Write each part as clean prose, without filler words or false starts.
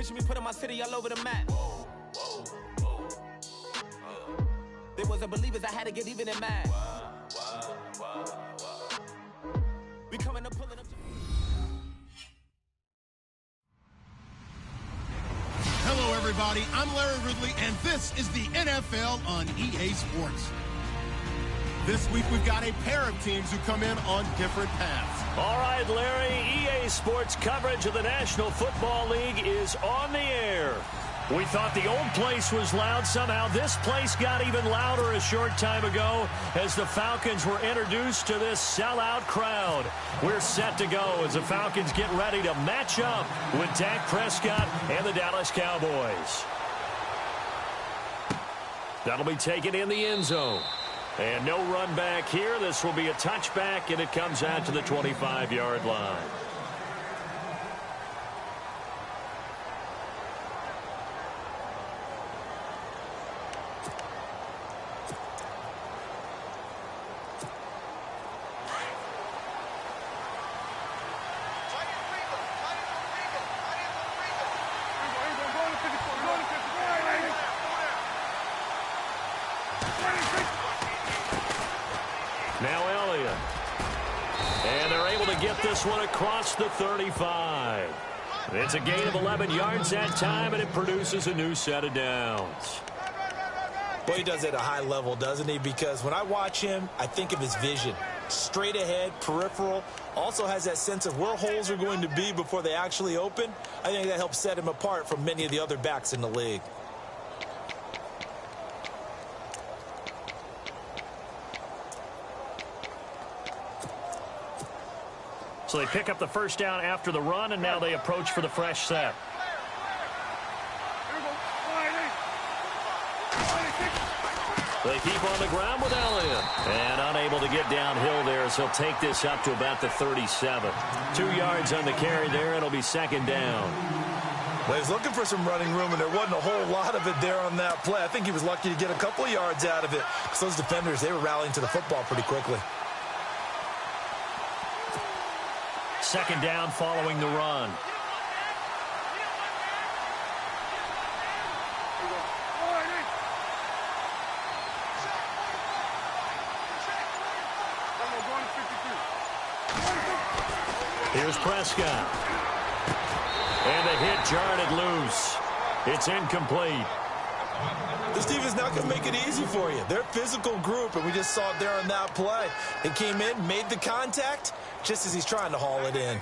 Picture me putting my city all over the map. They wasn't believers, I had to get even and mad. We coming up, pulling up. Hello, everybody. I'm Larry Ridley, and this is the NFL on EA Sports. This week, we've got a pair of teams who come in on different paths. All right, Larry, EA Sports coverage of the National Football League is on the air. We thought the old place was loud. Somehow this place got even louder a short time ago as the Falcons were introduced to this sellout crowd. We're set to go as the Falcons get ready to match up with Dak Prescott and the Dallas Cowboys. That'll be taken in the end zone. And no run back here. This will be a touchback, and it comes out to the 25-yard line. Now Elliott. And they're able to get this one across the 35. It's a gain of 11 yards that time, and it produces a new set of downs. Well, he does it at a high level, doesn't he? Because when I watch him, I think of his vision. Straight ahead, peripheral. Also has that sense of where holes are going to be before they actually open. I think that helps set him apart from many of the other backs in the league. So they pick up the first down after the run, and now they approach for the fresh set. They keep on the ground with Elliott. And unable to get downhill there, so he'll take this up to about the 37. 2 yards on the carry there. It'll be second down. Well, he's looking for some running room, and there wasn't a whole lot of it there on that play. I think he was lucky to get a couple of yards out of it, because those defenders, they were rallying to the football pretty quickly. Second down following the run. Here's Prescott. And the hit jarred it loose. It's incomplete. This team is not going to make it easy for you. They're a physical group, and we just saw it there on that play. They came in, made the contact, just as he's trying to haul it in.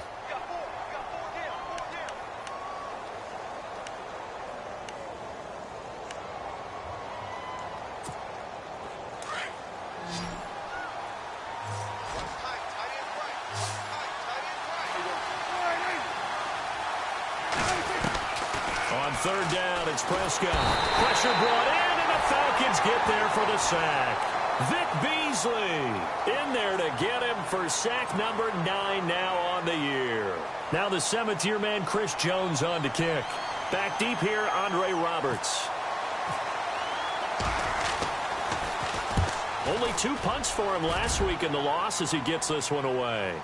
On third down, it's Prescott. Pressure brought in, and the Falcons get there for the sack. Vic Beasley in there to get him for sack number 9 now on the year. Now the 7th-year man, Chris Jones, on to kick. Back deep here, Andre Roberts. Only 2 punts for him last week in the loss as he gets this one away.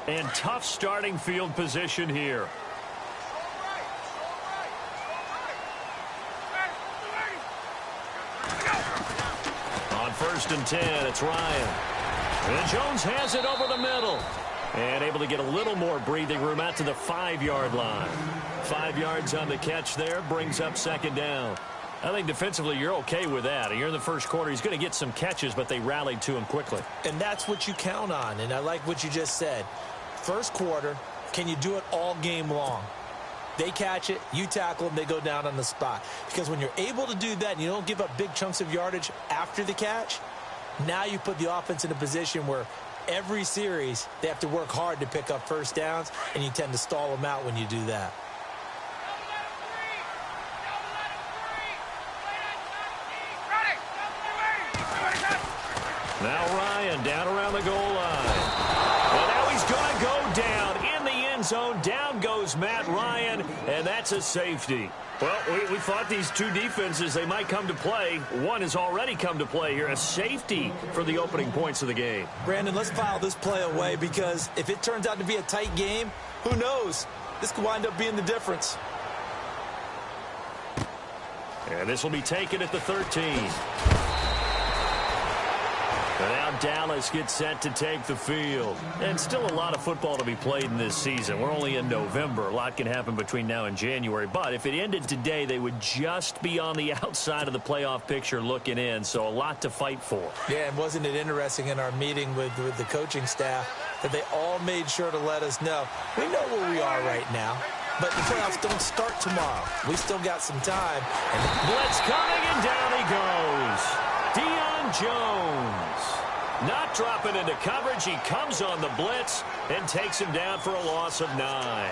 And tough starting field position here. On 1st and 10, it's Ryan. And Jones has it over the middle. And able to get a little more breathing room out to the 5-yard line. 5 yards on the catch there, brings up second down. I think defensively you're okay with that. You're in the first quarter. He's going to get some catches, but they rallied to him quickly. And that's what you count on, and I like what you just said. First quarter, can you do it all game long? They catch it, you tackle them, they go down on the spot. Because when you're able to do that and you don't give up big chunks of yardage after the catch, now you put the offense in a position where every series they have to work hard to pick up first downs, and you tend to stall them out when you do that. Now Ryan down around the goal line. And now he's going to go down in the end zone. Down goes Matt Ryan, and that's a safety. Well, we thought these two defenses, they might come to play. One has already come to play here, a safety for the opening points of the game. Brandon, let's file this play away because if it turns out to be a tight game, who knows? This could wind up being the difference. And this will be taken at the 13. And now Dallas gets set to take the field. And still a lot of football to be played in this season. We're only in November. A lot can happen between now and January. But if it ended today, they would just be on the outside of the playoff picture looking in. So a lot to fight for. Yeah, and wasn't it interesting in our meeting with the coaching staff that they all made sure to let us know, we know where we are right now, but the playoffs don't start tomorrow. We still got some time. And blitz coming, and down he goes. Deion Jones. Not dropping into coverage. He comes on the blitz and takes him down for a loss of 9.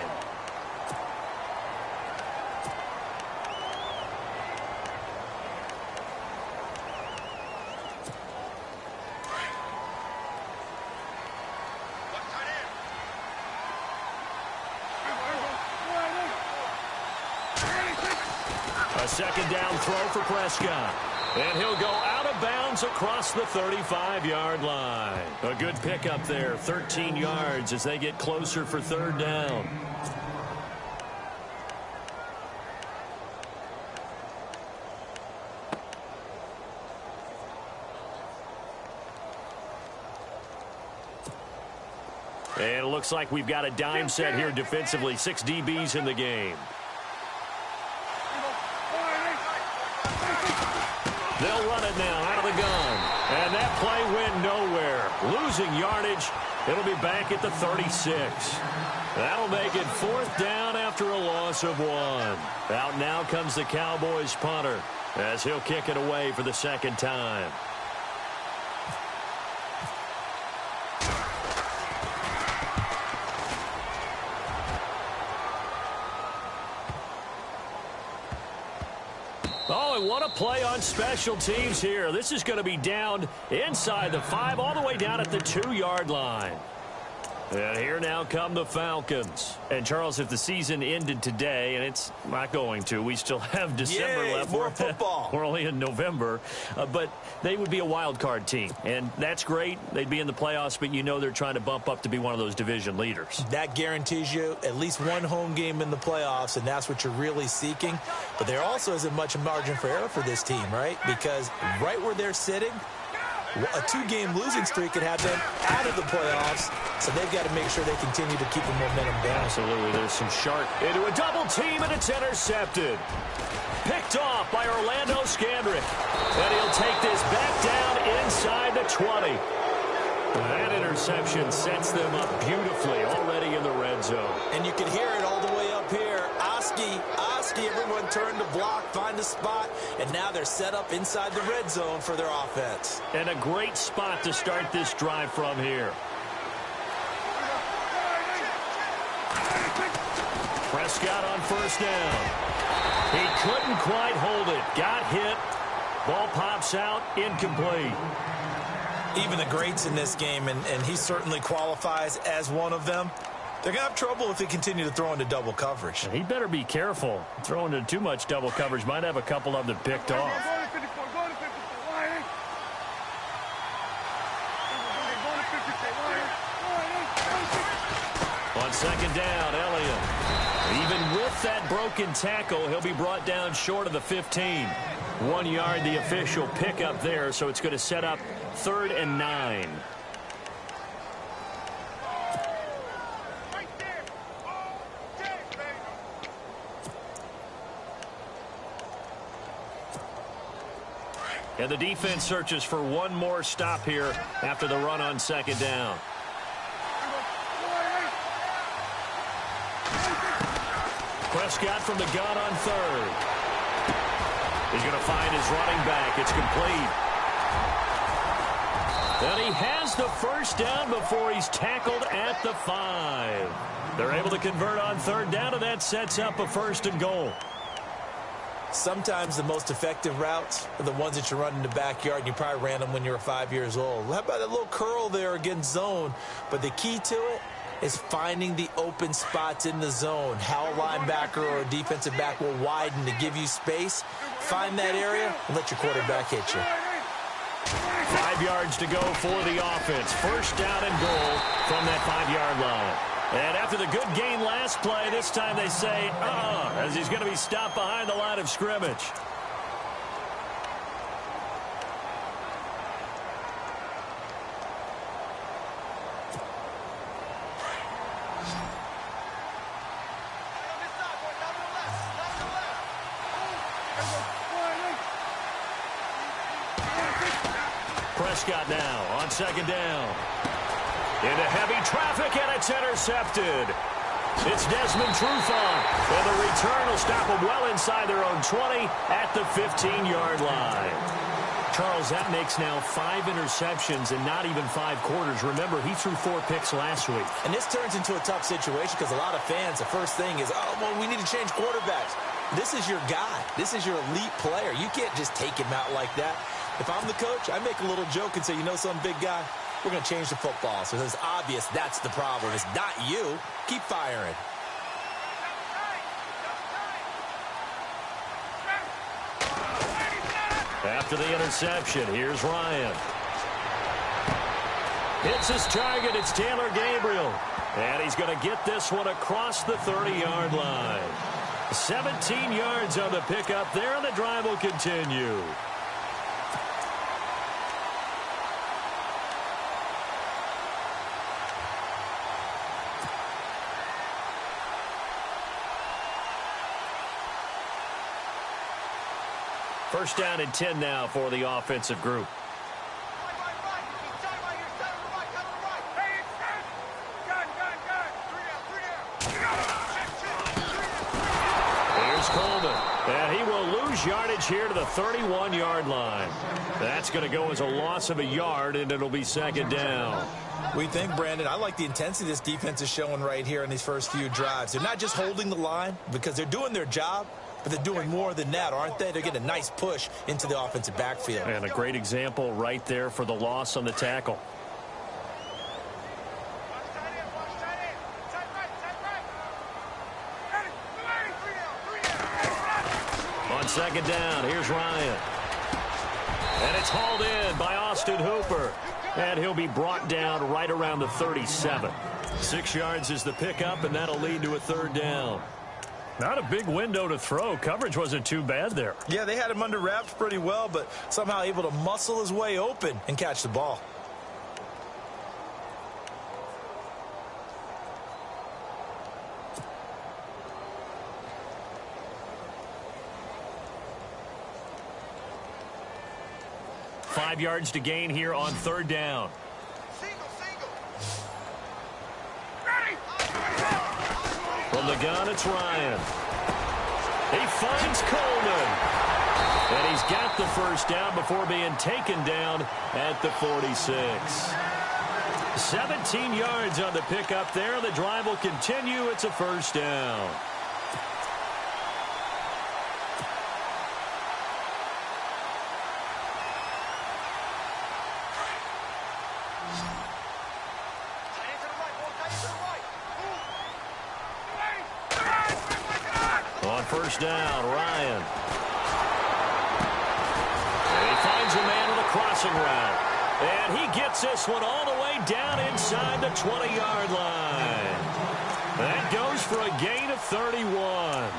A second down throw for Prescott. And he'll go out of bounds across the 35-yard line. A good pickup there, 13 yards as they get closer for third down. And it looks like we've got a dime set here defensively. 6 DBs in the game. They'll run it now out of the gun. And that play went nowhere. Losing yardage. It'll be back at the 36. That'll make it 4th down after a loss of 1. Out now comes the Cowboys punter as he'll kick it away for the second time. Oh, and what a play on special teams here. This is going to be down inside the 5, all the way down at the 2-yard line. And here now come the Falcons. And, Charles, if the season ended today, and it's not going to, we still have December left. More football. We're only in November. But they would be a wild card team. And that's great. They'd be in the playoffs, but you know they're trying to bump up to be one of those division leaders. That guarantees you at least one home game in the playoffs, and that's what you're really seeking. But there also isn't much margin for error for this team, right? Because right where they're sitting, a 2-game losing streak could have them out of the playoffs, so they've got to make sure they continue to keep the momentum down. Absolutely. There's some sharp into a double team, and it's intercepted. Picked off by Orlando Scandrick. And he'll take this back down inside the 20. That interception sets them up beautifully already in the red zone. And you can hear it all the way up here. Oski, everyone turned to block, find a spot, and now they're set up inside the red zone for their offense. And a great spot to start this drive from here. Prescott on first down. He couldn't quite hold it. Got hit. Ball pops out, incomplete. Even the greats in this game, and he certainly qualifies as one of them, they're going to have trouble if they continue to throw into double coverage. He better be careful. Throwing into too much double coverage might have a couple of them picked off. On second down, Elliott. Even with that broken tackle, he'll be brought down short of the 15. 1 yard, the official pickup there, so it's going to set up 3rd and 9. And the defense searches for one more stop here after the run on second down. Prescott from the gun on 3rd. He's going to find his running back. It's complete. And he has the first down before he's tackled at the 5. They're able to convert on 3rd down, and that sets up a 1st and goal. Sometimes the most effective routes are the ones that you run in the backyard, and you probably ran them when you were 5 years old. How about that little curl there against zone? But the key to it is finding the open spots in the zone. How a linebacker or a defensive back will widen to give you space. Find that area and let your quarterback hit you. 5 yards to go for the offense. First down and goal from that 5-yard line. And after the good gain last play, this time they say, as he's going to be stopped behind the line of scrimmage. Prescott now on second down. Into heavy traffic, and it's intercepted. It's Desmond Trufant, and the return will stop them well inside their own 20 at the 15-yard line. Charles, that makes now 5 interceptions in not even 5 quarters. Remember, he threw 4 picks last week. And this turns into a tough situation because a lot of fans, the first thing is, we need to change quarterbacks. This is your guy. This is your elite player. You can't just take him out like that. If I'm the coach, I make a little joke and say, you know something, big guy? We're going to change the football. So it's obvious that's the problem. It's not you. Keep firing. After the interception, here's Ryan. Hits his target. It's Taylor Gabriel. And he's going to get this one across the 30-yard line. 17 yards on the pickup there, and the drive will continue. First down and 10 now for the offensive group. Here's Coleman, and he will lose yardage here to the 31-yard line. That's going to go as a loss of a yard, and it'll be second down. We think, Brandon, I like the intensity this defense is showing right here in these first few drives. They're not just holding the line because they're doing their job, but they're doing more than that, aren't they? They're getting a nice push into the offensive backfield. And a great example right there for the loss on the tackle. On second down, here's Ryan. And it's hauled in by Austin Hooper. And he'll be brought down right around the 37. 6 yards is the pickup, and that'll lead to a third down. Not a big window to throw. Coverage wasn't too bad there. Yeah, they had him under wraps pretty well, but somehow able to muscle his way open and catch the ball. Five yards to gain here on third down. From the gun, it's Ryan. He finds Coleman. And he's got the first down before being taken down at the 46. 17 yards on the pickup there. The drive will continue. It's a first down. First down, Ryan. And he finds a man on the crossing route. And he gets this one all the way down inside the 20-yard line. That goes for a gain of 31.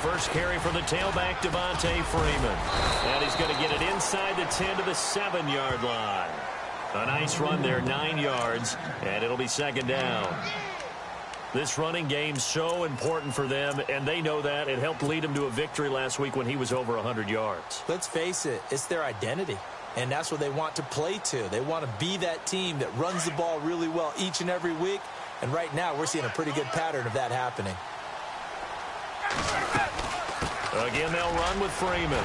First carry for the tailback, Devontae Freeman. And he's going to get it inside the 10 to the 7-yard line. A nice run there, 9 yards, and it'll be second down. This running game's so important for them, and they know that. It helped lead them to a victory last week when he was over 100 yards. Let's face it, it's their identity. And that's what they want to play to. They want to be that team that runs the ball really well each and every week. And right now, we're seeing a pretty good pattern of that happening. Again, they'll run with Freeman.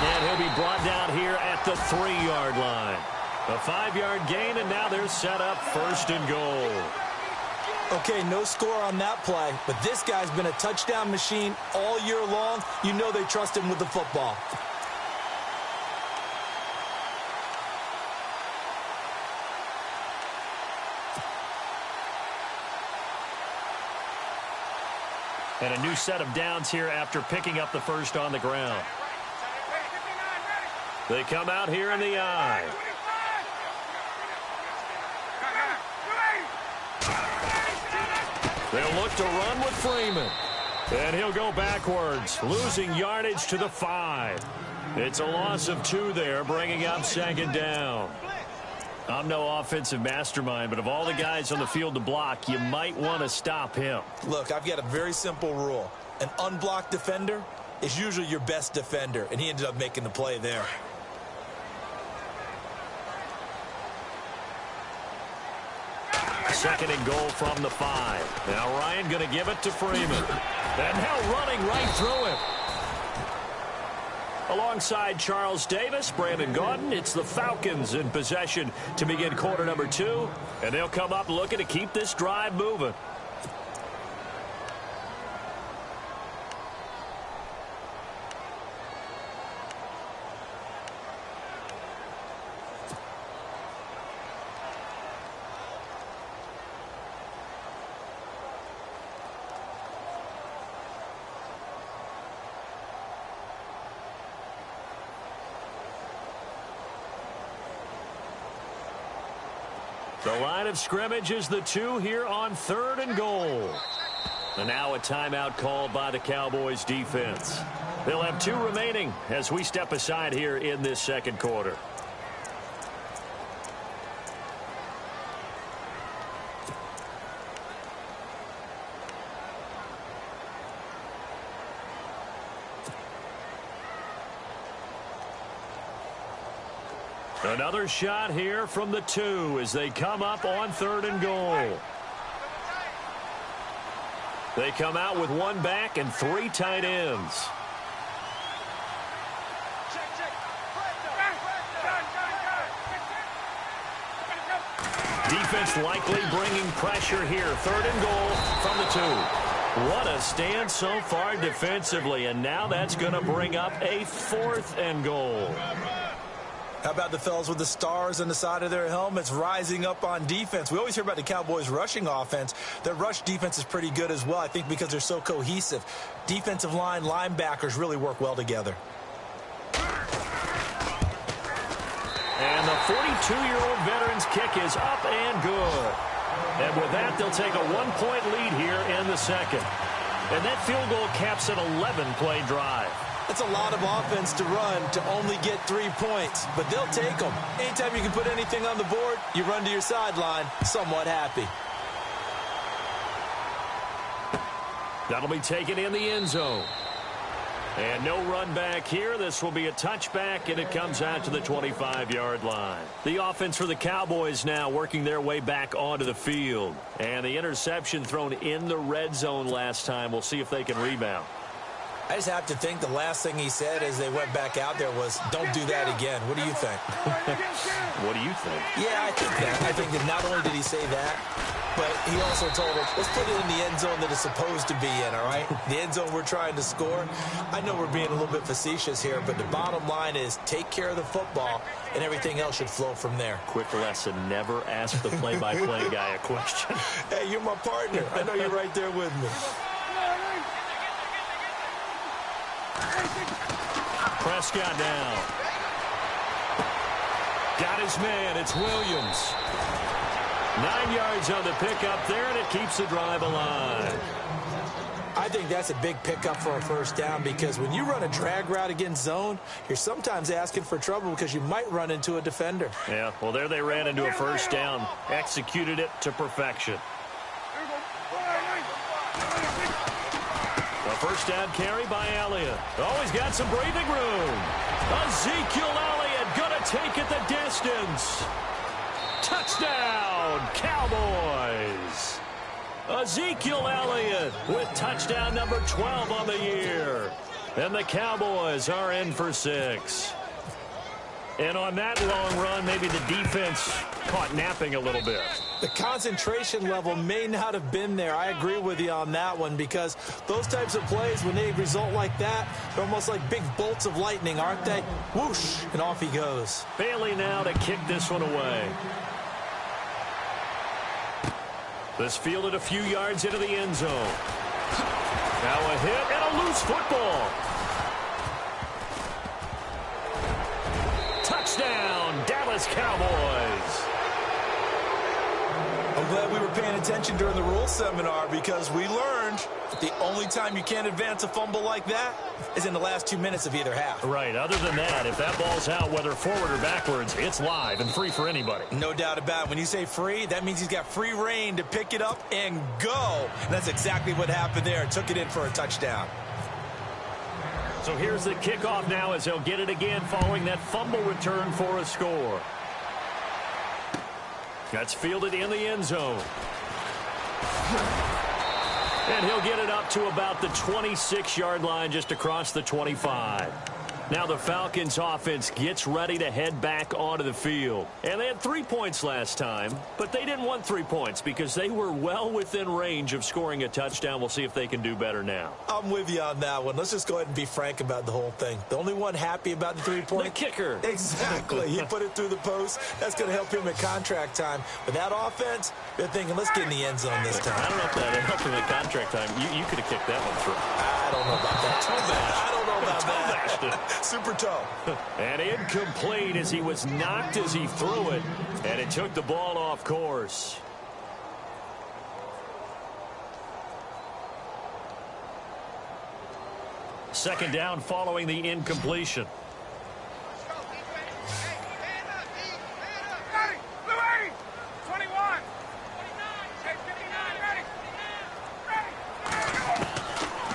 And he'll be brought down here at the 3-yard line. A 5-yard gain, and now they're set up 1st and goal. Okay, no score on that play, but this guy's been a touchdown machine all year long. You know they trust him with the football. And a new set of downs here after picking up the first on the ground. They come out here in the I. They'll look to run with Freeman. And he'll go backwards, losing yardage to the 5. It's a loss of 2 there, bringing up 2nd down. I'm no offensive mastermind, but of all the guys on the field to block, you might want to stop him. Look, I've got a very simple rule. An unblocked defender is usually your best defender, and he ended up making the play there. Second and goal from the 5. Now Ryan going to give it to Freeman. And now running right through him. Alongside Charles Davis, Brandon Gaudin, it's the Falcons in possession to begin quarter number 2. And they'll come up looking to keep this drive moving. The line of scrimmage is the 2 here on 3rd and goal. And now a timeout called by the Cowboys defense. They'll have 2 remaining as we step aside here in this 2nd quarter. Another shot here from the 2 as they come up on 3rd and goal. They come out with 1 back and 3 tight ends. Defense likely bringing pressure here. 3rd and goal from the 2. What a stand so far defensively, and now that's going to bring up a 4th and goal. How about the fellas with the stars on the side of their helmets rising up on defense? We always hear about the Cowboys' rushing offense. Their rush defense is pretty good as well, I think, because they're so cohesive. Defensive line, linebackers really work well together. And the 42-year-old veteran's kick is up and good. And with that, they'll take a 1-point lead here in the 2nd. And that field goal caps an 11-play drive. It's a lot of offense to run to only get 3 points, but they'll take them. Anytime you can put anything on the board, you run to your sideline somewhat happy. That'll be taken in the end zone. And no run back here. This will be a touchback, and it comes out to the 25-yard line. The offense for the Cowboys now working their way back onto the field. And the interception thrown in the red zone last time. We'll see if they can rebound. I just have to think the last thing he said as they went back out there was, don't do that again. What do you think? What do you think? Yeah, I think that. I think that not only did he say that, but he also told us, let's put it in the end zone that it's supposed to be in, all right? The end zone we're trying to score. I know we're being a little bit facetious here, but the bottom line is take care of the football, and everything else should flow from there. Quick lesson, never ask the play-by-play guy a question. Hey, you're my partner. I know you're right there with me. Prescott now. Got his man. It's Williams. 9 yards on the pickup there, and it keeps the drive alive. I think that's a big pickup for a first down because when you run a drag route against zone, you're sometimes asking for trouble because you might run into a defender. Yeah, well, there they ran into a first down. Executed it to perfection. A first down carry by Elliott. Oh, he's got some breathing room. Ezekiel Elliott going to take it the distance. Touchdown, Cowboys. Ezekiel Elliott with touchdown number 12 on the year. And the Cowboys are in for 6. And on that long run, maybe the defense caught napping a little bit. The concentration level may not have been there. I agree with you on that one, because those types of plays, when they result like that, they're almost like big bolts of lightning, aren't they? Whoosh, and off he goes. Bailey now to kick this one away. This fielded a few yards into the end zone. Now a hit and a loose football. Touchdown, Dallas Cowboys. I'm glad we were paying attention during the rules seminar, because we learned the only time you can't advance a fumble like that is in the last 2 minutes of either half. Right. Other than that, if that ball's out, whether forward or backwards, it's live and free for anybody. No doubt about it. When you say free, that means he's got free reign to pick it up and go. And that's exactly what happened there. Took it in for a touchdown. So here's the kickoff now, as he'll get it again following that fumble return for a score. That's fielded in the end zone. And he'll get it up to about the 26-yard line, just across the 25. Now the Falcons offense gets ready to head back onto the field. And they had 3 points last time, but they didn't want 3 points because they were well within range of scoring a touchdown. We'll see if they can do better now. I'm with you on that one. Let's just go ahead and be frank about the whole thing. The only one happy about the 3-point? The kicker. Exactly. He put it through the post. That's going to help him at contract time. But that offense, they're thinking, let's get in the end zone this time. I don't know if that helped him at contract time. You could have kicked that one through. I don't know about that. I don't know about that. Super toe. And incomplete as he was knocked as he threw it. And it took the ball off course. Second down following the incompletion.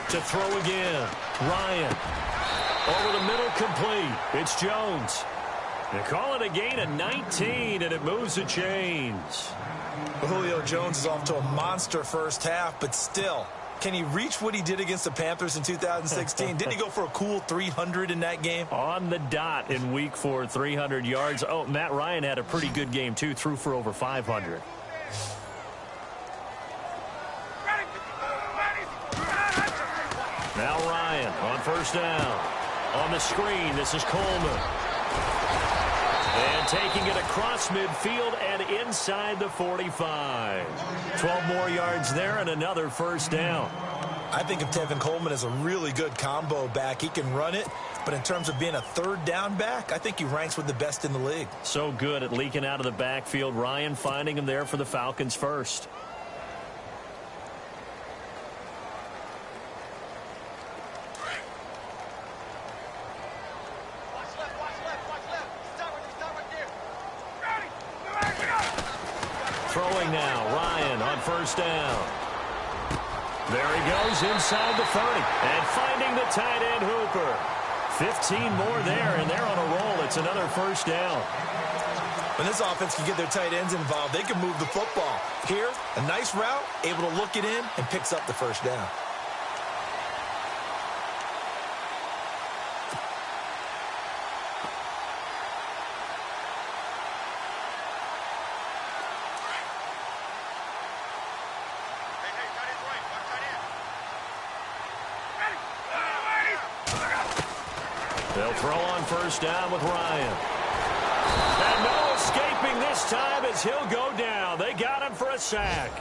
To throw again. Ryan. Over the middle, complete. It's Jones. They call it a gain of 19, and it moves the chains. Julio Jones is off to a monster first half, but still, can he reach what he did against the Panthers in 2016? Didn't he go for a cool 300 in that game? On the dot in week 4, 300 yards. Oh, Matt Ryan had a pretty good game, too. Threw for over 500. Now Ryan on first down. On the screen, this is Coleman. And taking it across midfield and inside the 45. 12 more yards there and another first down. I think of Tevin Coleman as a really good combo back. He can run it, but in terms of being a third down back, I think he ranks with the best in the league. So good at leaking out of the backfield. Ryan finding him there for the Falcons first. Throwing now, Ryan on first down. There he goes inside the 30. And finding the tight end Hooper. 15 more there, and they're on a roll. It's another first down. When this offense can get their tight ends involved, they can move the football. Here, a nice route, able to look it in, and picks up the first down. They'll throw on first down with Ryan. And no escaping this time as he'll go down. They got him for a sack.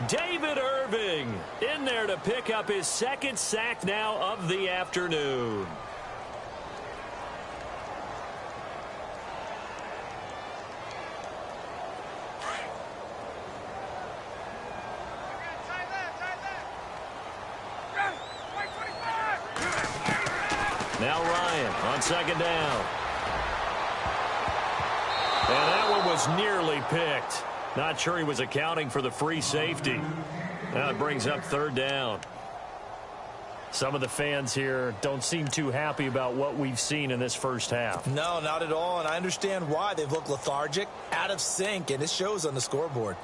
David Irving in there to pick up his second sack now of the afternoon. Now Ryan on second down. And that one was nearly picked. Not sure he was accounting for the free safety. Now it brings up third down. Some of the fans here don't seem too happy about what we've seen in this first half. No, not at all, and I understand why. They've looked lethargic, out of sync, and it shows on the scoreboard.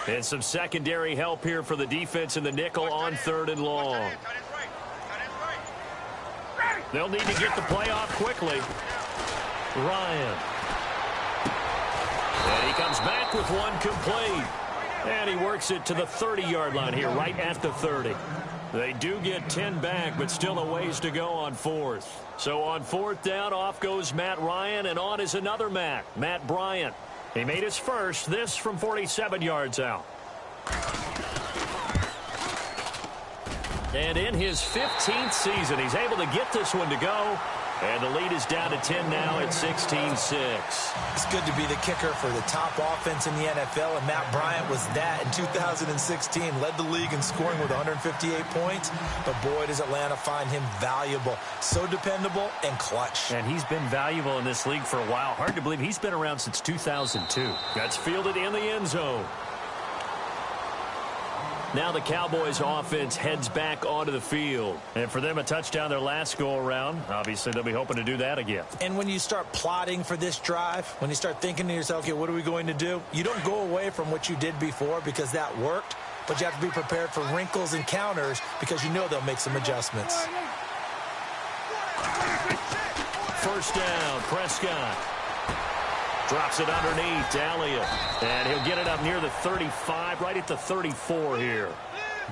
And some secondary help here for the defense in the nickel on 3rd and long. They'll need to get the play off quickly. Ryan. And he comes back with one complete. And he works it to the 30-yard line here, right at the 30. They do get 10 back, but still a ways to go on 4th. So on 4th down, off goes Matt Ryan, and on is another Matt Bryant. He made his first, this from 47 yards out. And in his 15th season, he's able to get this one to go. And the lead is down to 10 now at 16-6. It's good to be the kicker for the top offense in the NFL, and Matt Bryant was that in 2016. Led the league in scoring with 158 points, but boy, does Atlanta find him valuable. So dependable and clutch. And he's been valuable in this league for a while. Hard to believe he's been around since 2002. That's fielded in the end zone. Now the Cowboys offense heads back onto the field. And for them, a touchdown their last go-around. Obviously, they'll be hoping to do that again. And when you start plotting for this drive, when you start thinking to yourself, okay, what are we going to do? You don't go away from what you did before because that worked, but you have to be prepared for wrinkles and counters because you know they'll make some adjustments. First down, Prescott. Drops it underneath to Elliott. And he'll get it up near the 35, right at the 34 here.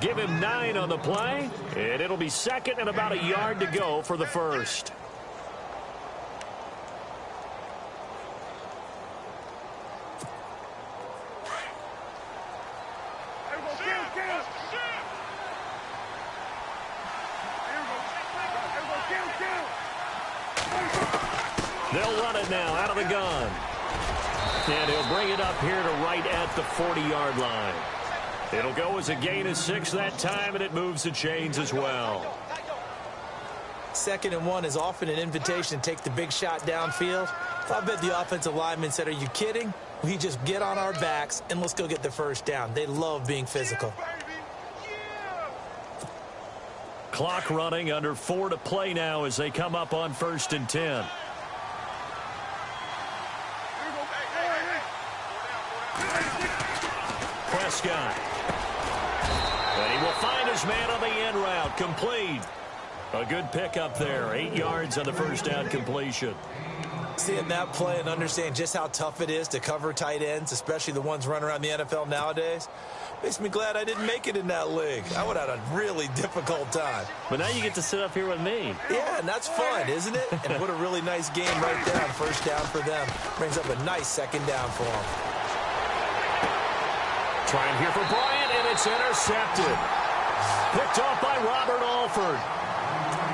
Give him 9 on the play, and it'll be 2nd and about a yard to go for the first. They'll run it now out of the gun. And he'll bring it up here to right at the 40-yard line. It'll go as a gain of 6 that time, and it moves the chains as well. 2nd and 1 is often an invitation to take the big shot downfield. I bet the offensive lineman said, are you kidding? We just get on our backs, and let's go get the first down. They love being physical. Clock running, under 4 to play now as they come up on 1st and 10. Prescott. And he will find his man on the end route. Complete. A good pickup there. 8 yards on the first down completion. Seeing that play and understand just how tough it is to cover tight ends, especially the ones running around the NFL nowadays, makes me glad I didn't make it in that league. I would have had a really difficult time. But now you get to sit up here with me. Yeah, and that's fun, isn't it? And what a really nice game right there on first down for them. Brings up a nice 2nd down for them. Trying here for Bryant, and it's intercepted. Picked off by Robert Alford.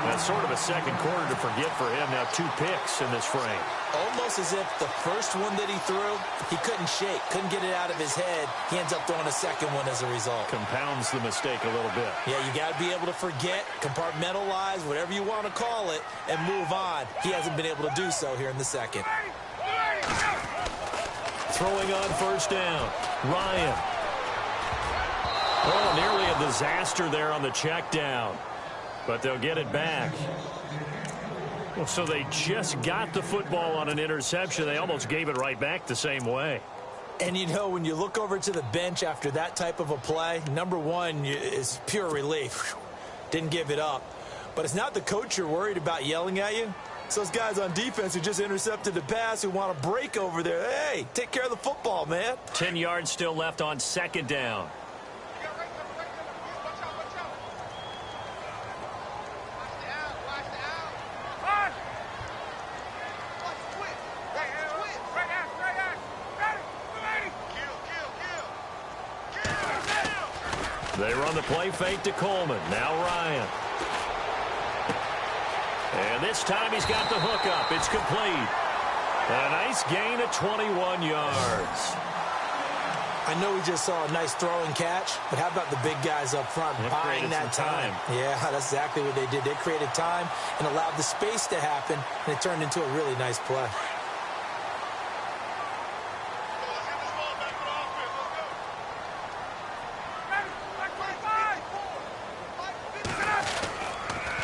That's sort of a second quarter to forget for him. Now 2 picks in this frame. Almost as if the first one that he threw, he couldn't shake, couldn't get it out of his head. He ends up throwing a second one as a result. Compounds the mistake a little bit. Yeah, you got to be able to forget, compartmentalize, whatever you want to call it, and move on. He hasn't been able to do so here in the second. Throwing on first down. Ryan. Oh, nearly a disaster there on the check down. But they'll get it back. Well, so they just got the football on an interception. They almost gave it right back the same way. And, you know, when you look over to the bench after that type of a play, number one is pure relief. Didn't give it up. But it's not the coach you're worried about yelling at you. It's those guys on defense who just intercepted the pass who want to break over there. Hey, take care of the football, man. 10 yards still left on 2nd down. They run the play fake to Coleman. Now Ryan. And this time he's got the hook up. It's complete. A nice gain of 21 yards. I know we just saw a nice throw and catch, but how about the big guys up front buying that time? Yeah, that's exactly what they did. They created time and allowed the space to happen, and it turned into a really nice play.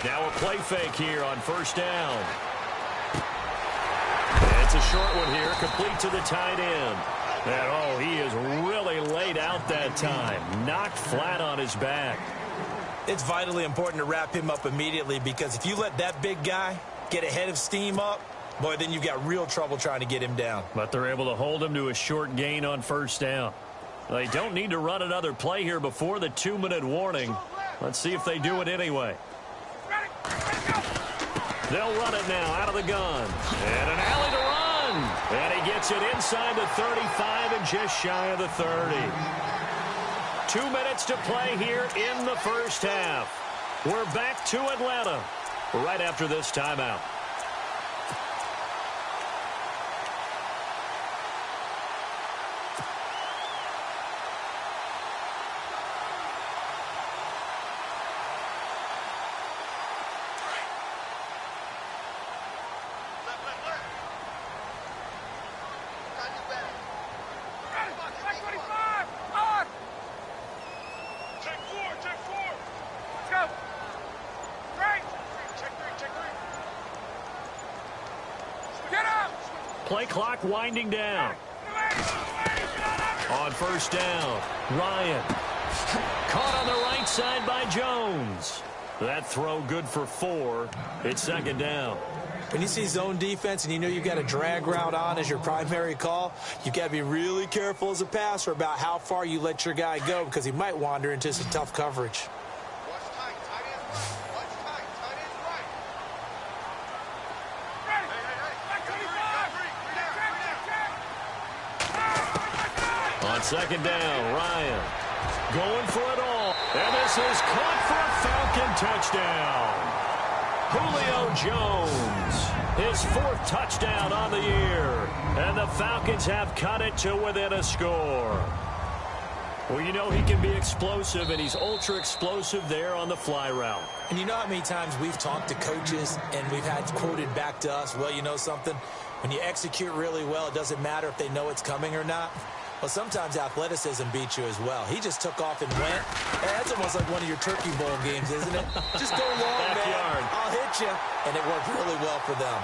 Now a play fake here on first down. It's a short one here, complete to the tight end. And, oh, he is really laid out that time. Knocked flat on his back. It's vitally important to wrap him up immediately, because if you let that big guy get ahead of steam up, boy, then you've got real trouble trying to get him down. But they're able to hold him to a short gain on first down. They don't need to run another play here before the 2-minute warning. Let's see if they do it anyway. They'll run it now out of the gun. And an alley to run. And he gets it inside the 35 and just shy of the 30. 2 minutes to play here in the first half. We're back to Atlanta right after this timeout. Play clock winding down. On first down, Ryan. Caught on the right side by Jones. That throw good for 4. It's second down. When you see zone defense and you know you've got a drag route on as your primary call, you've got to be really careful as a passer about how far you let your guy go, because he might wander into some tough coverage. On second down, Ryan going for it all. And this is caught for a Falcon touchdown. Julio Jones, his 4th touchdown on the year. And the Falcons have cut it to within a score. Well, you know he can be explosive, and he's ultra explosive there on the fly route. And you know how many times we've talked to coaches and we've had quoted back to us, well, you know something? When you execute really well, it doesn't matter if they know it's coming or not. Well, sometimes athleticism beats you as well. He just took off and went. Hey, that's almost like one of your Turkey Bowl games, isn't it? Just go long, Backyard. man. I'll hit you. And it worked really well for them.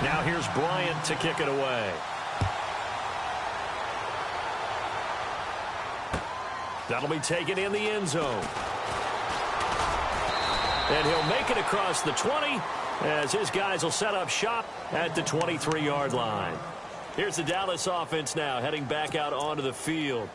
Now here's Bryant to kick it away. That'll be taken in the end zone. And he'll make it across the 20 as his guys will set up shop at the 23-yard line. Here's the Dallas offense now heading back out onto the field.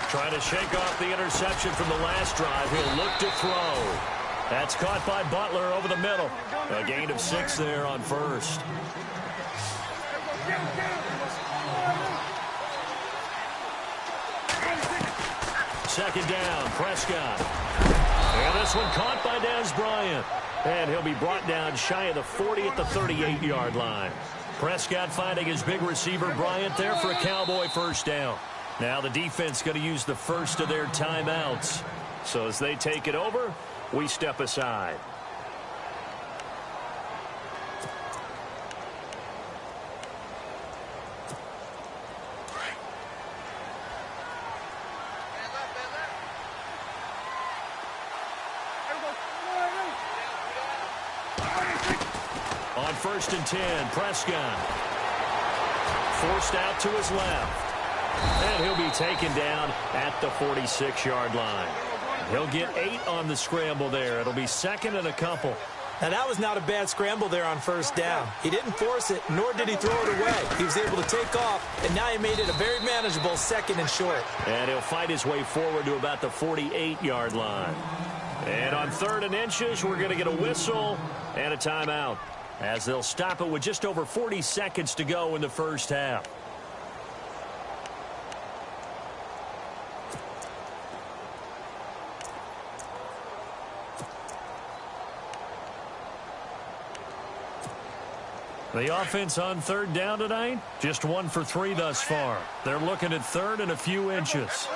Trying to shake off the interception from the last drive. He'll look to throw. That's caught by Butler over the middle. A gain of 6 there on first. Second down, Prescott. And this one caught by Dez Bryant. And he'll be brought down shy of the 40 at the 38-yard line. Prescott finding his big receiver Bryant there for a Cowboy first down. Now the defense going to use the first of their timeouts. So as they take it over, we step aside. On first and 10, Prescott. Forced out to his left. And he'll be taken down at the 46-yard line. He'll get 8 on the scramble there. It'll be second and a couple. Now, that was not a bad scramble there on first down. He didn't force it, nor did he throw it away. He was able to take off, and now he made it a very manageable second and short. And he'll fight his way forward to about the 48-yard line. And on 3rd and inches, we're going to get a whistle and a timeout, as they'll stop it with just over 40 seconds to go in the first half. The offense on 3rd down tonight, just 1 for 3 thus far. They're looking at 3rd and a few inches.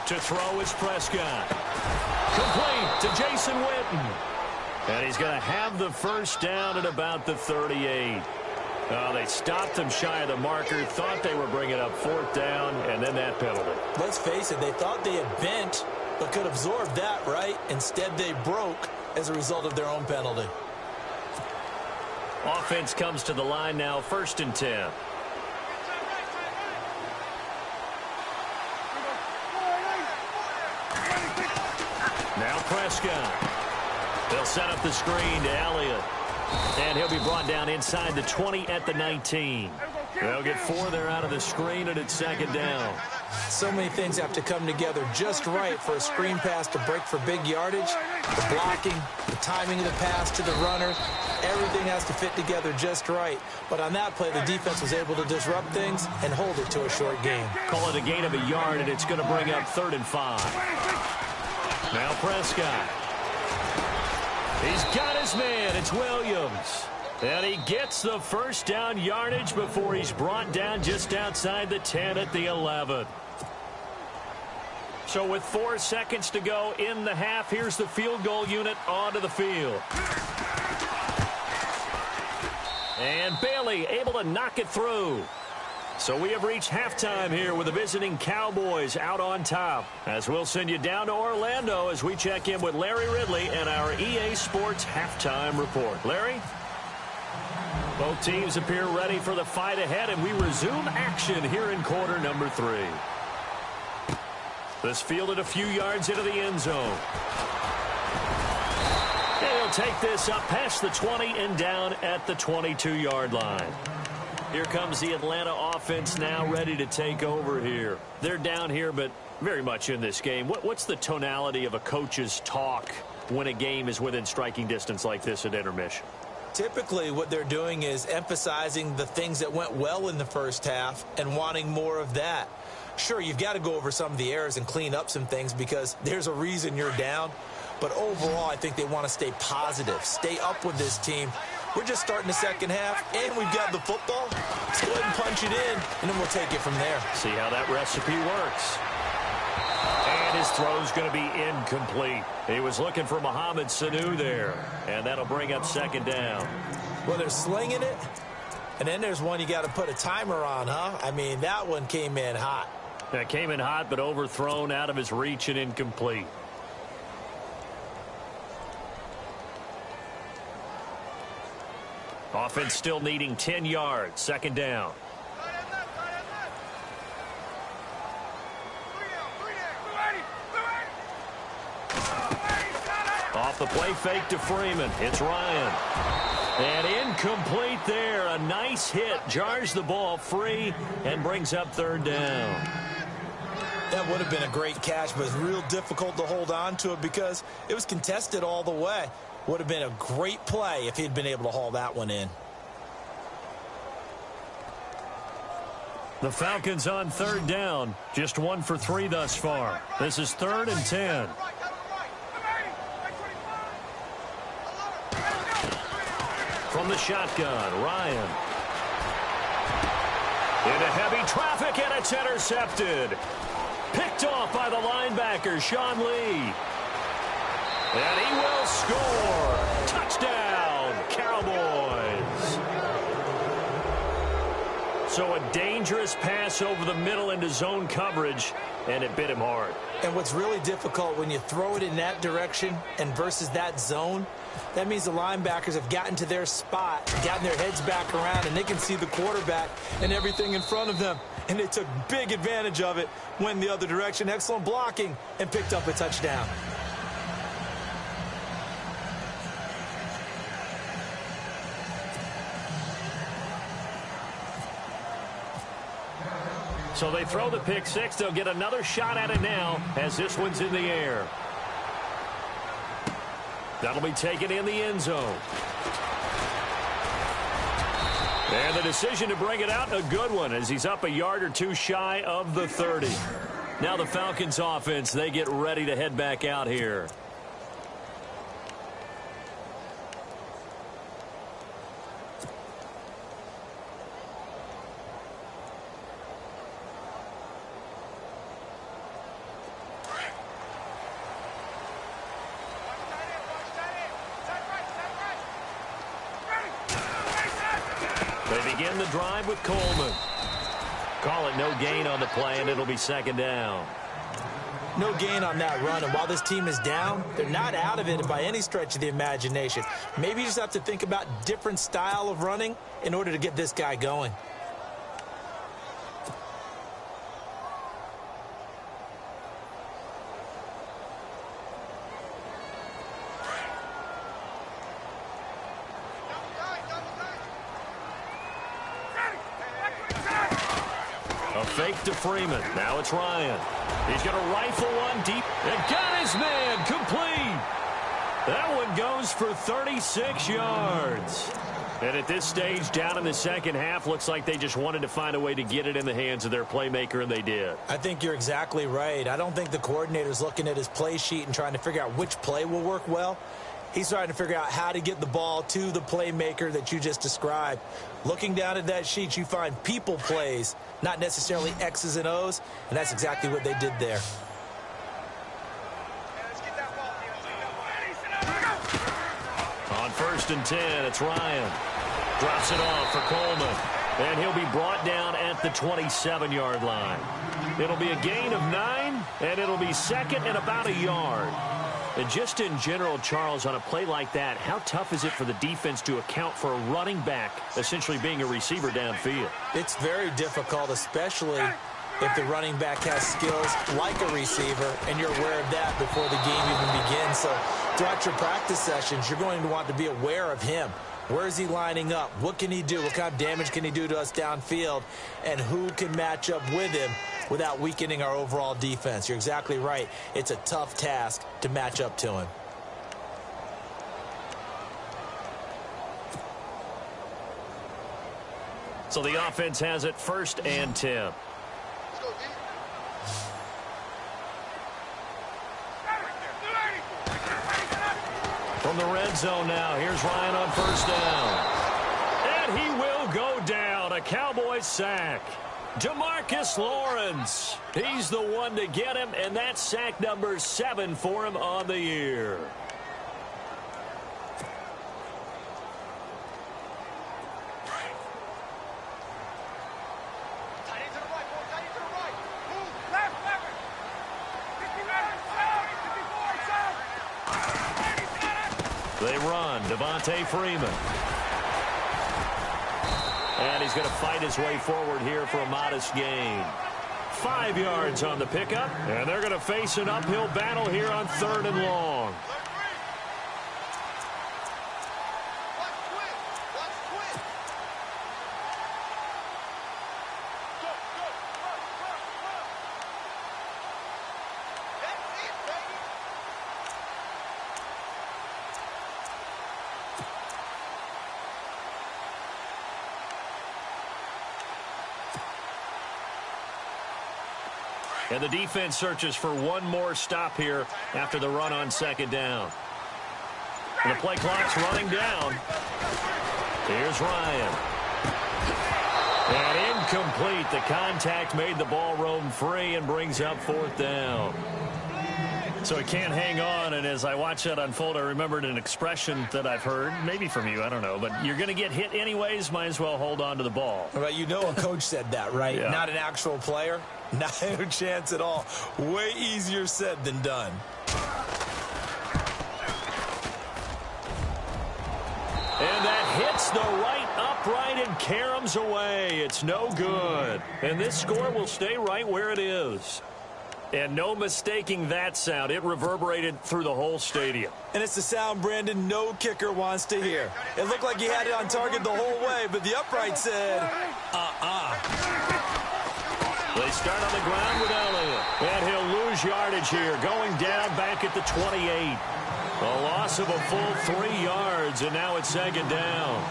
To throw is Prescott. Complete to Jason Witten. And he's going to have the first down at about the 38. They stopped him shy of the marker, thought they were bringing up 4th down, and then that penalty. Let's face it, they thought they had bent, but could absorb that, right? Instead, they broke as a result of their own penalty. Offense comes to the line now, 1st and 10. Now Prescott. They'll set up the screen to Elliott. And he'll be brought down inside the 20 at the 19. They'll get 4 there out of the screen, and it's 2nd down. So many things have to come together just right for a screen pass to break for big yardage. The blocking, the timing of the pass to the runner, everything has to fit together just right. But on that play, the defense was able to disrupt things and hold it to a short gain. Call it a gain of a yard, and it's going to bring up 3rd and 5. Now Prescott. He's got his man. It's Williams. And he gets the first down yardage before he's brought down just outside the 10 at the 11. So with 4 seconds to go in the half, here's the field goal unit onto the field. And Bailey able to knock it through. So we have reached halftime here with the visiting Cowboys out on top. As we'll send you down to Orlando as we check in with Larry Ridley and our EA Sports halftime report. Larry? Both teams appear ready for the fight ahead, and we resume action here in quarter number 3. This fielded a few yards into the end zone. And he'll take this up past the 20 and down at the 22-yard line. Here comes the Atlanta offense now ready to take over here. They're down here, but very much in this game. What's the tonality of a coach's talk when a game is within striking distance like this at intermission? Typically, what they're doing is emphasizing the things that went well in the first half and wanting more of that. Sure, you've got to go over some of the errors and clean up some things because there's a reason you're down. But overall, I think they want to stay positive, stay up with this team. We're just starting the second half, and we've got the football. Let's go ahead and punch it in, and then we'll take it from there. See how that recipe works. And his throw's going to be incomplete. He was looking for Mohamed Sanu there, and that'll bring up 2nd down. Well, they're slinging it, and then there's one you got to put a timer on, huh? I mean, that one came in hot. That came in hot, but overthrown out of his reach and incomplete. Offense still needing 10 yards. 2nd down. Off the play fake to Freeman. It's Ryan. And incomplete there. A nice hit. Jars the ball free and brings up 3rd down. That would have been a great catch, but it's real difficult to hold on to it because it was contested all the way. Would have been a great play if he'd been able to haul that one in. The Falcons on 3rd down. Just 1 for 3 thus far. This is 3rd and 10. From the shotgun, Ryan. Into heavy traffic, and it's intercepted. Picked off by the linebacker, Sean Lee. And he will score. Touchdown, Cowboys. So a dangerous pass over the middle into zone coverage, and it bit him hard. And what's really difficult when you throw it in that direction and versus that zone, that means the linebackers have gotten to their spot, gotten their heads back around, and they can see the quarterback and everything in front of them. And they took big advantage of it, went the other direction. Excellent blocking, and picked up a touchdown. So they throw the pick six. They'll get another shot at it now as this one's in the air. That'll be taken in the end zone. And the decision to bring it out, a good one, as he's up a yard or two shy of the 30. Now the Falcons offense, they get ready to head back out here. They begin the drive with Coleman. Call it no gain on the play, and it'll be second down. No gain on that run, and while this team is down, they're not out of it by any stretch of the imagination. Maybe you just have to think about different style of running in order to get this guy going. Fake to Freeman. Now it's Ryan. He's going to rifle one deep and got his man complete. That one goes for 36 yards. And at this stage, down in the second half, looks like they just wanted to find a way to get it in the hands of their playmaker, and they did. I think you're exactly right. I don't think the coordinator's looking at his play sheet and trying to figure out which play will work well. He's trying to figure out how to get the ball to the playmaker that you just described. Looking down at that sheet, you find people plays, not necessarily X's and O's, and that's exactly what they did there. On 1st and 10, it's Ryan. Drops it off for Coleman, and he'll be brought down at the 27-yard line. It'll be a gain of 9, and it'll be second and about a yard. And just in general, Charles, on a play like that, how tough is it for the defense to account for a running back essentially being a receiver downfield? It's very difficult, especially if the running back has skills like a receiver, and you're aware of that before the game even begins. So throughout your practice sessions, you're going to want to be aware of him. Where is he lining up? What can he do? What kind of damage can he do to us downfield? And who can match up with him without weakening our overall defense? You're exactly right. It's a tough task to match up to him. So the offense has it 1st and 10. From the red zone now, here's Ryan on 1st down. And he will go down. A Cowboys sack. Demarcus Lawrence. He's the one to get him, and that's sack number 7 for him on the year. They run. Devontae Freeman. And he's going to fight his way forward here for a modest gain. 5 yards on the pickup. And they're going to face an uphill battle here on 3rd and long. And the defense searches for one more stop here after the run on 2nd down. And the play clock's running down. Here's Ryan. And incomplete. The contact made the ball roam free and brings up 4th down. So he can't hang on, and as I watch that unfold, I remembered an expression that I've heard, maybe from you, I don't know, but you're going to get hit anyways, might as well hold on to the ball. Right, you know a coach said that, right? Yeah. Not an actual player. Not a chance at all. Way easier said than done. And that hits the right upright and caroms away. It's no good. And this score will stay right where it is. And no mistaking that sound. It reverberated through the whole stadium. And it's the sound, Brandon, no kicker wants to hear. It looked like he had it on target the whole way, but the upright said, They start on the ground with Elliott. And he'll lose yardage here, going down back at the 28. A loss of a full 3 yards, and now it's second down.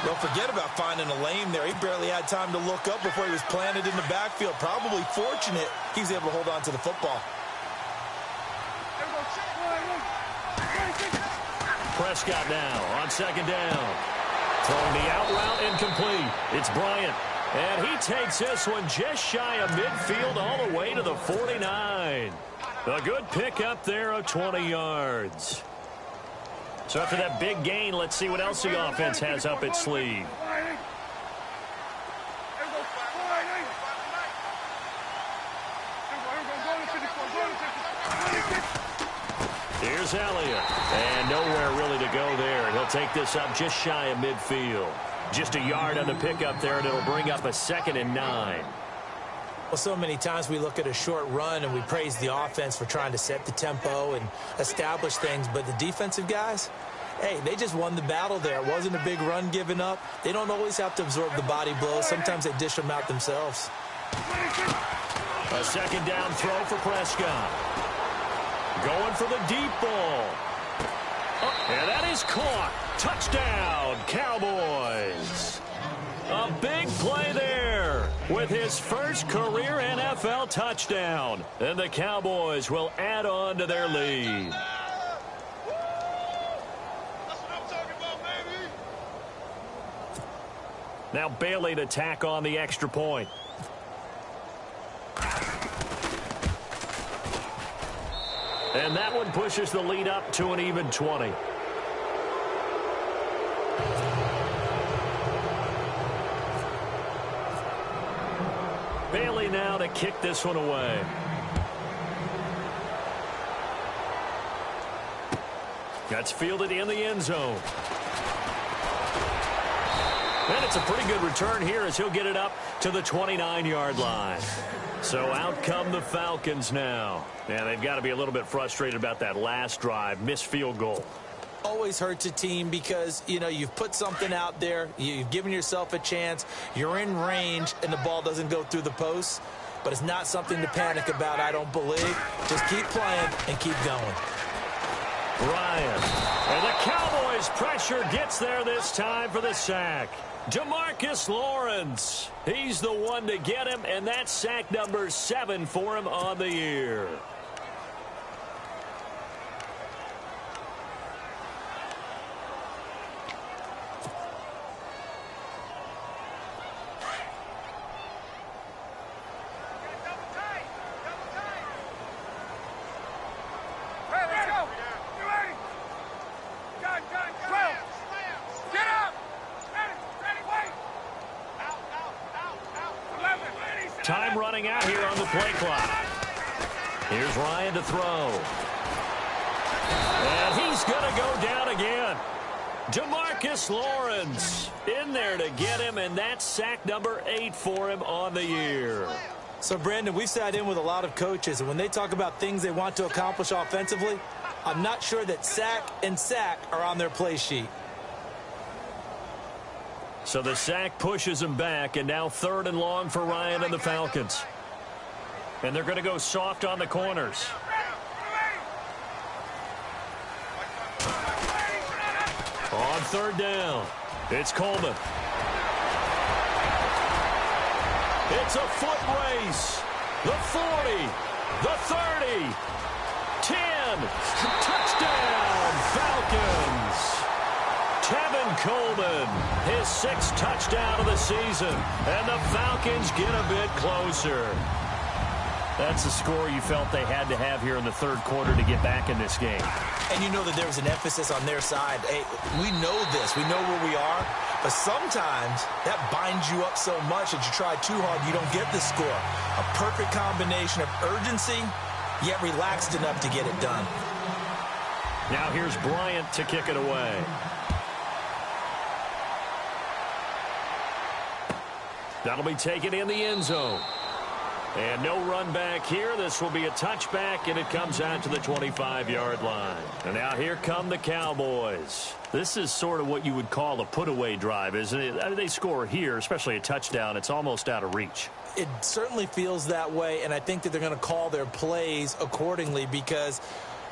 Well, forget about finding a lane there. He barely had time to look up before he was planted in the backfield. Probably fortunate he was able to hold on to the football. Prescott now on second down. Throwing the out route incomplete. It's Bryant. And he takes this one just shy of midfield all the way to the 49. A good pickup there of 20 yards. So after that big gain, let's see what else the offense has up its sleeve. Here's Elliott. And nowhere really to go there. And he'll take this up just shy of midfield. Just a yard on the pickup there, and it'll bring up a 2nd and 9. Well, so many times we look at a short run and we praise the offense for trying to set the tempo and establish things. But the defensive guys, hey, they just won the battle there. It wasn't a big run given up. They don't always have to absorb the body blows. Sometimes they dish them out themselves. A second down throw for Prescott. Going for the deep ball. And that is caught. Touchdown, Cowboys. A big play there with his first career NFL touchdown. And the Cowboys will add on to their lead. Now Bailey to tack on the extra point. And that one pushes the lead up to an even 20. Bailey now to kick this one away. That's fielded in the end zone. And it's a pretty good return here as he'll get it up to the 29-yard line. So out come the Falcons now. Yeah, they've got to be a little bit frustrated about that last drive, missed field goal. Always hurts a team because, you know, you've put something out there, you've given yourself a chance, you're in range, and the ball doesn't go through the posts. But it's not something to panic about, I don't believe. Just keep playing and keep going. Ryan. And the Cowboys' pressure gets there this time for the sack. Demarcus Lawrence. He's the one to get him, and that's sack number 7 for him on the year. Time running out here on the play clock. Here's Ryan to throw. And he's going to go down again. Demarcus Lawrence in there to get him, and that's sack number 8 for him on the year. So, Brandon, we've sat in with a lot of coaches, and when they talk about things they want to accomplish offensively, I'm not sure that sack and sack are on their play sheet. So the sack pushes him back, and now 3rd and long for Ryan and the Falcons. And they're going to go soft on the corners. On 3rd down, it's Coleman. It's a foot race. The 40, the 30, 10, touchdown, Falcons. Tevin Coleman, his 6th touchdown of the season, and the Falcons get a bit closer. That's the score you felt they had to have here in the 3rd quarter to get back in this game. And you know that there was an emphasis on their side. Hey, we know this. We know where we are. But sometimes that binds you up so much that you try too hard, you don't get the score. A perfect combination of urgency, yet relaxed enough to get it done. Now here's Bryant to kick it away. That'll be taken in the end zone. And no run back here. This will be a touchback, and it comes out to the 25-yard line. And now here come the Cowboys. This is sort of what you would call a put-away drive, isn't it? I mean, they score here, especially a touchdown. It's almost out of reach. It certainly feels that way, and I think that they're going to call their plays accordingly, because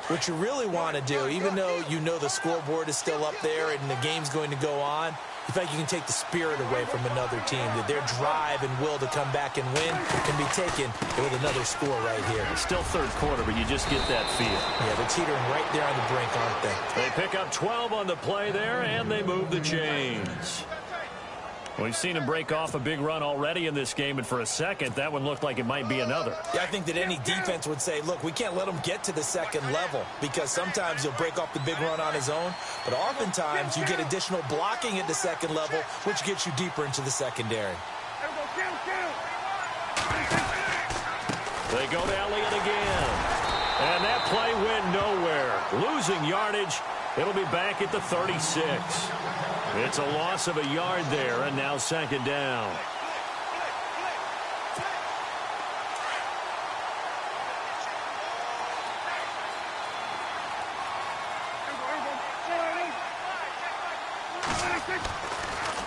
what you really want to do, even though you know the scoreboard is still up there and the game's going to go on, you feel like you can take the spirit away from another team, that their drive and will to come back and win can be taken with another score right here. It's still third quarter, but you just get that feel. Yeah, they're teetering right there on the brink, aren't they? They pick up 12 on the play there, and they move the chains. We've seen him break off a big run already in this game, and for a second, that one looked like it might be another. Yeah, I think that any defense would say, look, we can't let him get to the second level, because sometimes he'll break off the big run on his own, but oftentimes you get additional blocking at the second level, which gets you deeper into the secondary. They go to Elliott again, and that play went nowhere. Losing yardage. It'll be back at the 36. It's a loss of a yard there, and now second down.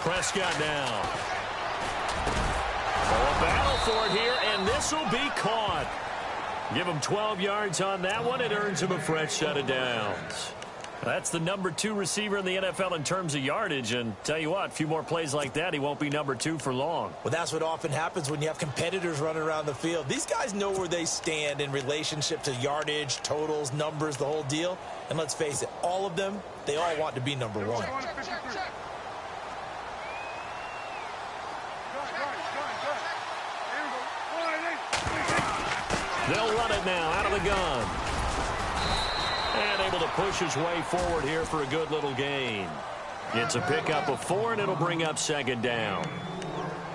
Prescott now. A battle for it here, and this will be caught. Give him 12 yards on that one. It earns him a fresh set of downs. That's the number 2 receiver in the NFL in terms of yardage, and tell you what, a few more plays like that, he won't be number 2 for long. Well, that's what often happens when you have competitors running around the field. These guys know where they stand in relationship to yardage, totals, numbers, the whole deal. And let's face it, all of them, they all want to be number 1. They'll run it now out of the gun. And able to push his way forward here for a good little gain. It's a pickup of 4, and it'll bring up second down.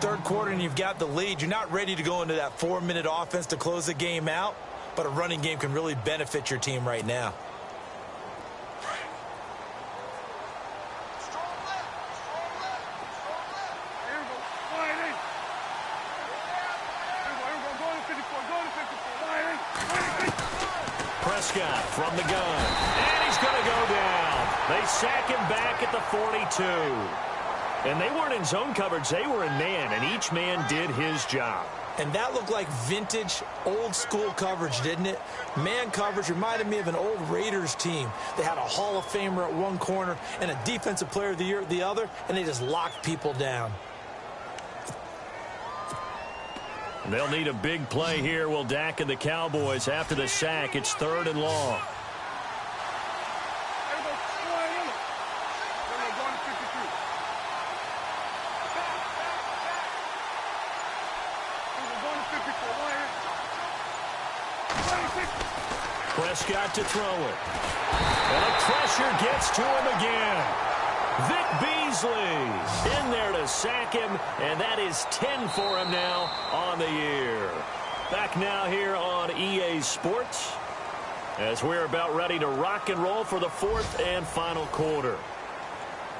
Third quarter, and you've got the lead. You're not ready to go into that 4-minute offense to close the game out, but a running game can really benefit your team right now. Prescott from the gun, and he's going to go down. They sack him back at the 42. And they weren't in zone coverage, they were in man, and each man did his job. And that looked like vintage, old-school coverage, didn't it? Man coverage reminded me of an old Raiders team. They had a Hall of Famer at one corner and a Defensive Player of the Year at the other, and they just locked people down. They'll need a big play here, will Dak and the Cowboys. After the sack, it's 3rd and long. Prescott to throw it. And the pressure gets to him again. Vic Beasley in there to sack him, and that is 10 for him now on the year. Back now here on EA Sports as we're about ready to rock and roll for the 4th and final quarter.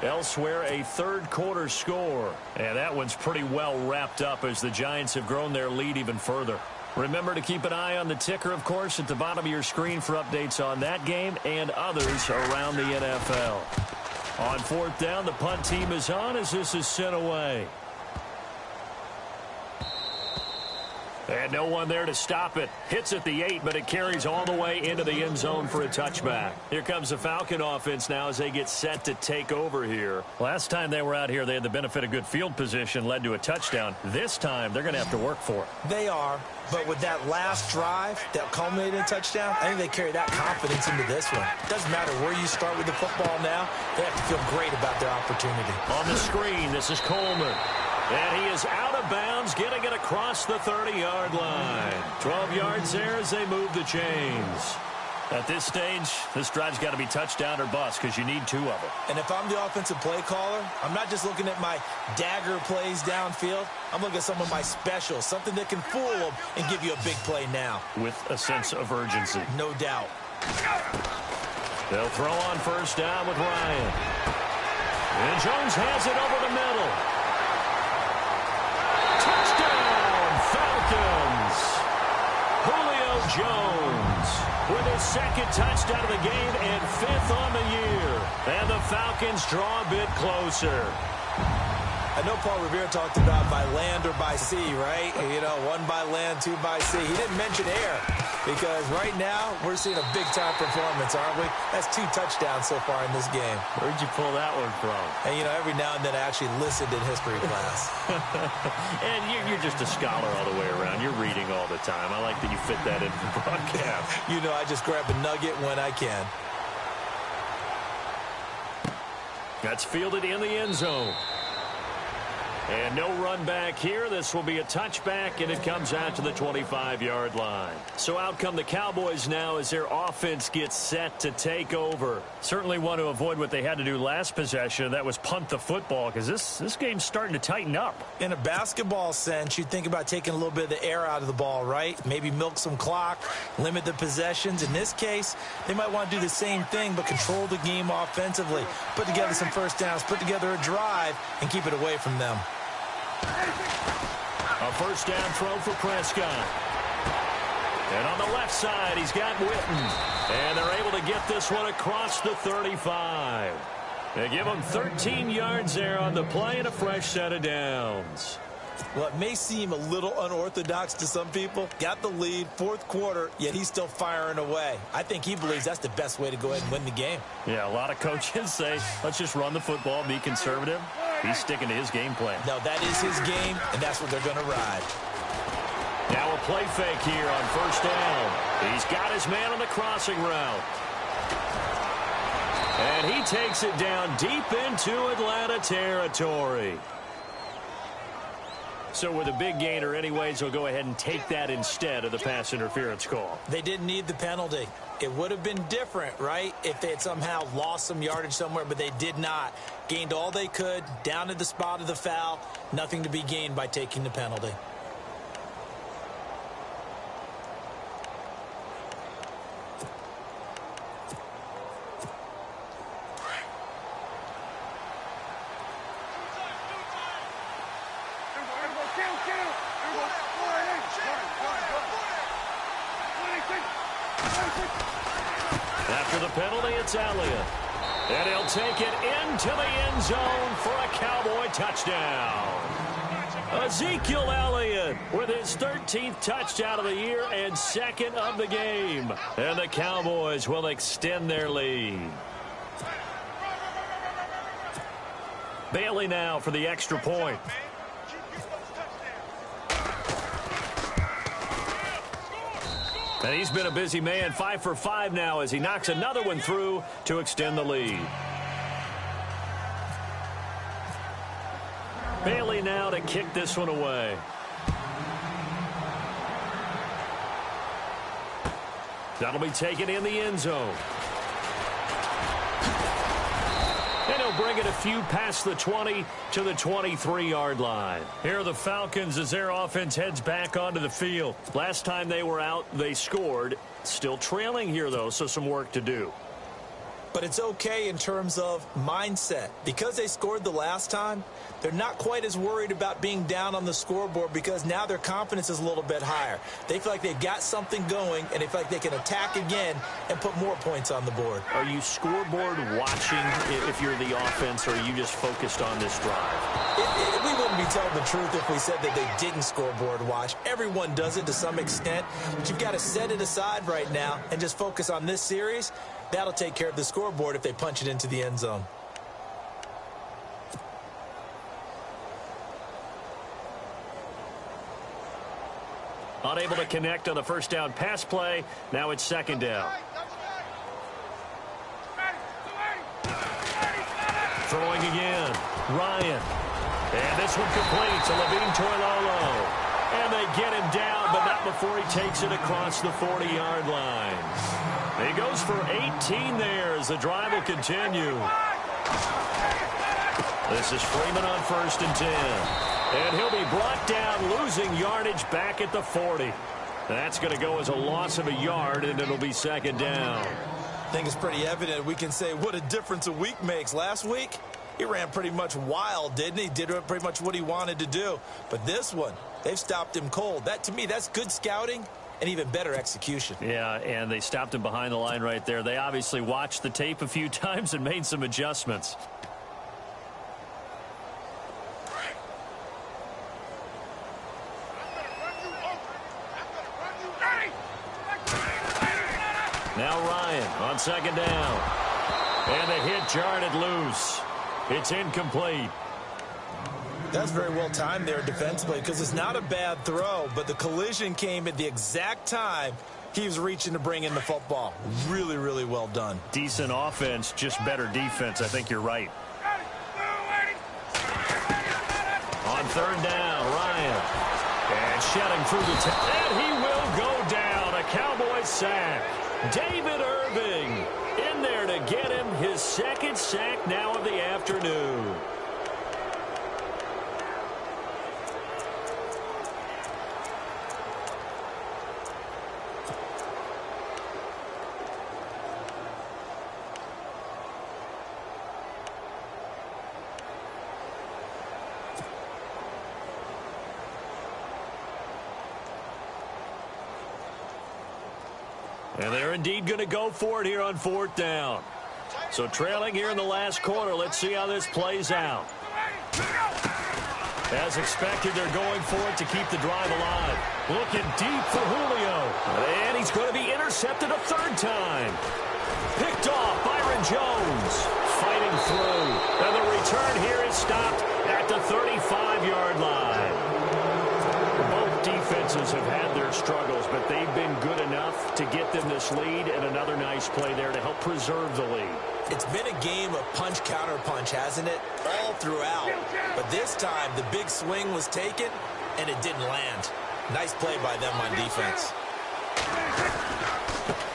Elsewhere, a third quarter score, and that one's pretty well wrapped up as the Giants have grown their lead even further. Remember to keep an eye on the ticker, of course, at the bottom of your screen for updates on that game and others around the NFL. On 4th down, the punt team is on as this is sent away. And no one there to stop it. Hits at the 8, but it carries all the way into the end zone for a touchback. Here comes the Falcon offense now as they get set to take over here. Last time they were out here, they had the benefit of good field position, led to a touchdown. This time, they're going to have to work for it. They are, but with that last drive that culminated in a touchdown, I think they carry that confidence into this one. Doesn't matter where you start with the football now, they have to feel great about their opportunity. On the screen, this is Coleman. And he is out of bounds, getting it across the 30-yard line. 12 yards there as they move the chains. At this stage, this drive's got to be touchdown or bust because you need 2 of them. And if I'm the offensive play caller, I'm not just looking at my dagger plays downfield. I'm looking at some of my specials, something that can fool them and give you a big play now. With a sense of urgency. No doubt. They'll throw on first down with Ryan. And Jones has it over the middle. Touchdown, Falcons. Julio Jones with his 2nd touchdown of the game and 5th on the year. And the Falcons draw a bit closer. I know Paul Revere talked about by land or by sea, right? You know, 1 by land, 2 by sea. He didn't mention air because right now we're seeing a big-time performance, aren't we? That's 2 touchdowns so far in this game. Where'd you pull that one from? And, you know, every now and then I actually listened in history class. And you're just a scholar all the way around. You're reading all the time. I like that you fit that into the broadcast. You know, I just grab a nugget when I can. That's fielded in the end zone. And no run back here. This will be a touchback, and it comes out to the 25-yard line. So out come the Cowboys now as their offense gets set to take over. Certainly want to avoid what they had to do last possession. That was punt the football because this game's starting to tighten up. In a basketball sense, you think about taking a little bit of the air out of the ball, right? Maybe milk some clock, limit the possessions. In this case, they might want to do the same thing but control the game offensively. Put together some first downs, put together a drive, and keep it away from them. A first down throw for Prescott. And on the left side, he's got Witten. And they're able to get this one across the 35. They give him 13 yards there on the play and a fresh set of downs. Well, it may seem a little unorthodox to some people. Got the lead, 4th quarter, yet he's still firing away. I think he believes that's the best way to go ahead and win the game. Yeah, a lot of coaches say, let's just run the football, be conservative. He's sticking to his game plan. No, that is his game, and that's what they're going to ride. Now a play fake here on first down. He's got his man on the crossing route. And he takes it down deep into Atlanta territory. So with a big gainer anyways, they'll go ahead and take that instead of the pass interference call. They didn't need the penalty. It would have been different, right, if they had somehow lost some yardage somewhere, but they did not. Gained all they could, down at the spot of the foul. Nothing to be gained by taking the penalty. After the penalty, it's Elliott. And he'll take it into the end zone for a Cowboy touchdown. Ezekiel Elliott with his 13th touchdown of the year and 2nd of the game. And the Cowboys will extend their lead. Bailey now for the extra point. And he's been a busy man, 5 for 5 now as he knocks another one through to extend the lead. Bailey now to kick this one away. That'll be taken in the end zone. And he'll bring it a few past the 20 to the 23-yard line. Here are the Falcons as their offense heads back onto the field. Last time they were out, they scored. Still trailing here, though, so some work to do. But it's okay in terms of mindset. Because they scored the last time, they're not quite as worried about being down on the scoreboard because now their confidence is a little bit higher. They feel like they've got something going, and they feel like they can attack again and put more points on the board. Are you scoreboard watching if you're the offense, or are you just focused on this drive? We wouldn't be telling the truth if we said that they didn't scoreboard watch. Everyone does it to some extent, but you've got to set it aside right now and just focus on this series. That'll take care of the scoreboard if they punch it into the end zone. Unable to connect on the first down pass play. Now it's 2nd down. Throwing again. Ryan. And this one complete to Levine Toilolo. And they get him down, but not before he takes it across the 40-yard line. He goes for 18 there as the drive will continue. This is Freeman on 1st and 10. And he'll be brought down, losing yardage back at the 40. That's going to go as a loss of a yard, and it'll be 2nd down. I think it's pretty evident. We can say what a difference a week makes. Last week, he ran pretty much wild, didn't he? Did pretty much what he wanted to do. But this one, they've stopped him cold. That, to me, that's good scouting and even better execution. Yeah, and they stopped him behind the line right there. They obviously watched the tape a few times and made some adjustments. Now Ryan on second down. And the hit jarred it loose. It's incomplete. That's very well timed there defensively because it's not a bad throw, but the collision came at the exact time he was reaching to bring in the football. Really, really well done. Decent offense, just better defense. I think you're right. On third down, Ryan. And shedding through the and he will go down. A Cowboys sack. David Irving in there to get him his second sack now of the afternoon. And they're indeed going to go for it here on fourth down. So trailing here in the last quarter. Let's see how this plays out. As expected, they're going for it to keep the drive alive. Looking deep for Julio. And he's going to be intercepted a third time. Picked off Byron Jones. Fighting through. And the return here is stopped at the 35-yard line. Both defenses have had their struggles, but they've been good enough to get them this lead, and another nice play there to help preserve the lead. It's been a game of punch-counter-punch, hasn't it? All throughout. But this time, the big swing was taken, and it didn't land. Nice play by them on defense.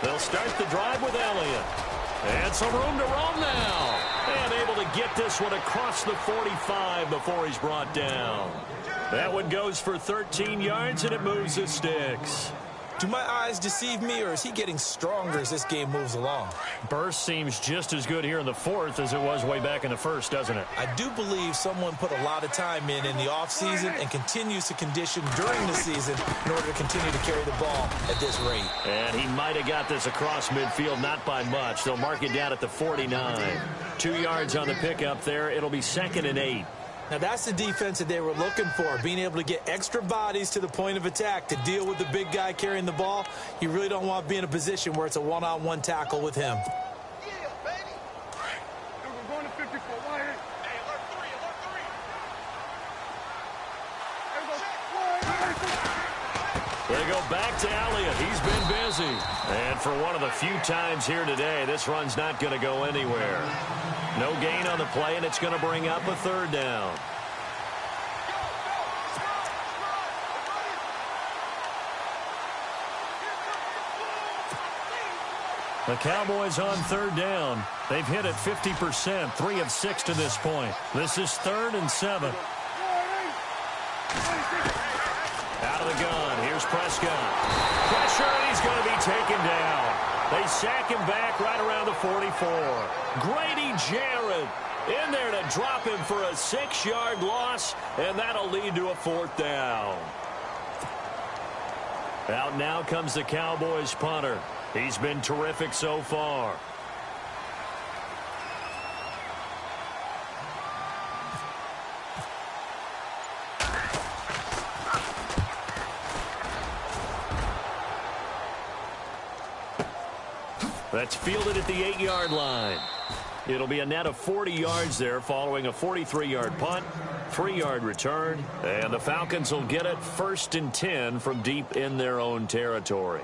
They'll start the drive with Elliott. And some room to roam now. And able to get this one across the 45 before he's brought down. That one goes for 13 yards, and it moves the sticks. Do my eyes deceive me, or is he getting stronger as this game moves along? Burst seems just as good here in the fourth as it was way back in the first, doesn't it? I do believe someone put a lot of time in the offseason and continues to condition during the season in order to continue to carry the ball at this rate. And he might have got this across midfield, not by much. They'll mark it down at the 49. 2 yards on the pickup there. It'll be 2nd and 8. Now, that's the defense that they were looking for, being able to get extra bodies to the point of attack to deal with the big guy carrying the ball. You really don't want to be in a position where it's a one-on-one tackle with him. They go back to Elliott. He's been busy. And for one of the few times here today, this run's not going to go anywhere. No gain on the play, and it's going to bring up a third down. The Cowboys on third down. They've hit it 50%, 3 of 6 to this point. This is 3rd and 7. Out of the gun. Here's Prescott. Pressure, and he's going to be taken down. They sack him back right around the 44. Grady Jarrett in there to drop him for a 6-yard loss, and that'll lead to a 4th down. Out now comes the Cowboys punter. He's been terrific so far. That's fielded at the 8-yard line. It'll be a net of 40 yards there following a 43-yard punt, 3-yard return, and the Falcons will get it 1st and 10 from deep in their own territory.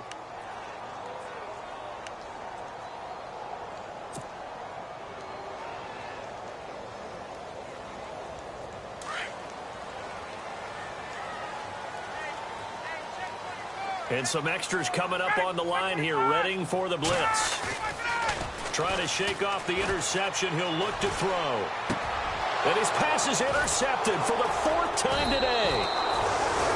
And some extras coming up on the line here, readying for the blitz. Trying to shake off the interception. He'll look to throw. And his pass is intercepted for the 4th time today.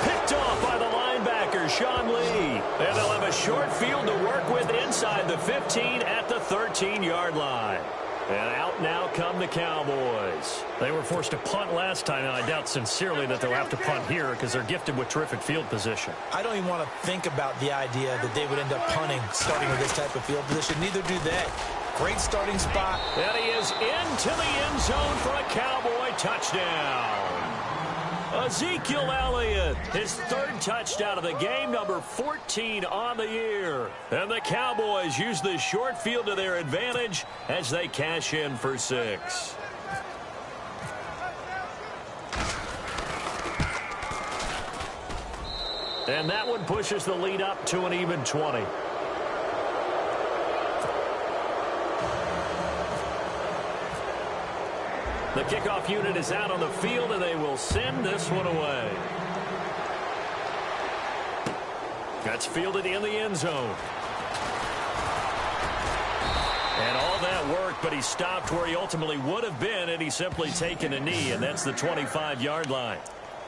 Picked off by the linebacker, Sean Lee. And they'll have a short field to work with inside the 15 at the 13-yard line. And out now come the Cowboys. They were forced to punt last time, and I doubt sincerely that they'll have to punt here because they're gifted with terrific field position. I don't even want to think about the idea that they would end up punting starting with this type of field position. Neither do they. Great starting spot. And he is into the end zone for a Cowboy touchdown. Ezekiel Elliott, his third touchdown of the game, number 14 on the year. And the Cowboys use the short field to their advantage as they cash in for 6. And that one pushes the lead up to an even 20. The kickoff unit is out on the field, and they will send this one away. That's fielded in the end zone. And all that work, but he stopped where he ultimately would have been, and he's simply taken a knee, and that's the 25-yard line.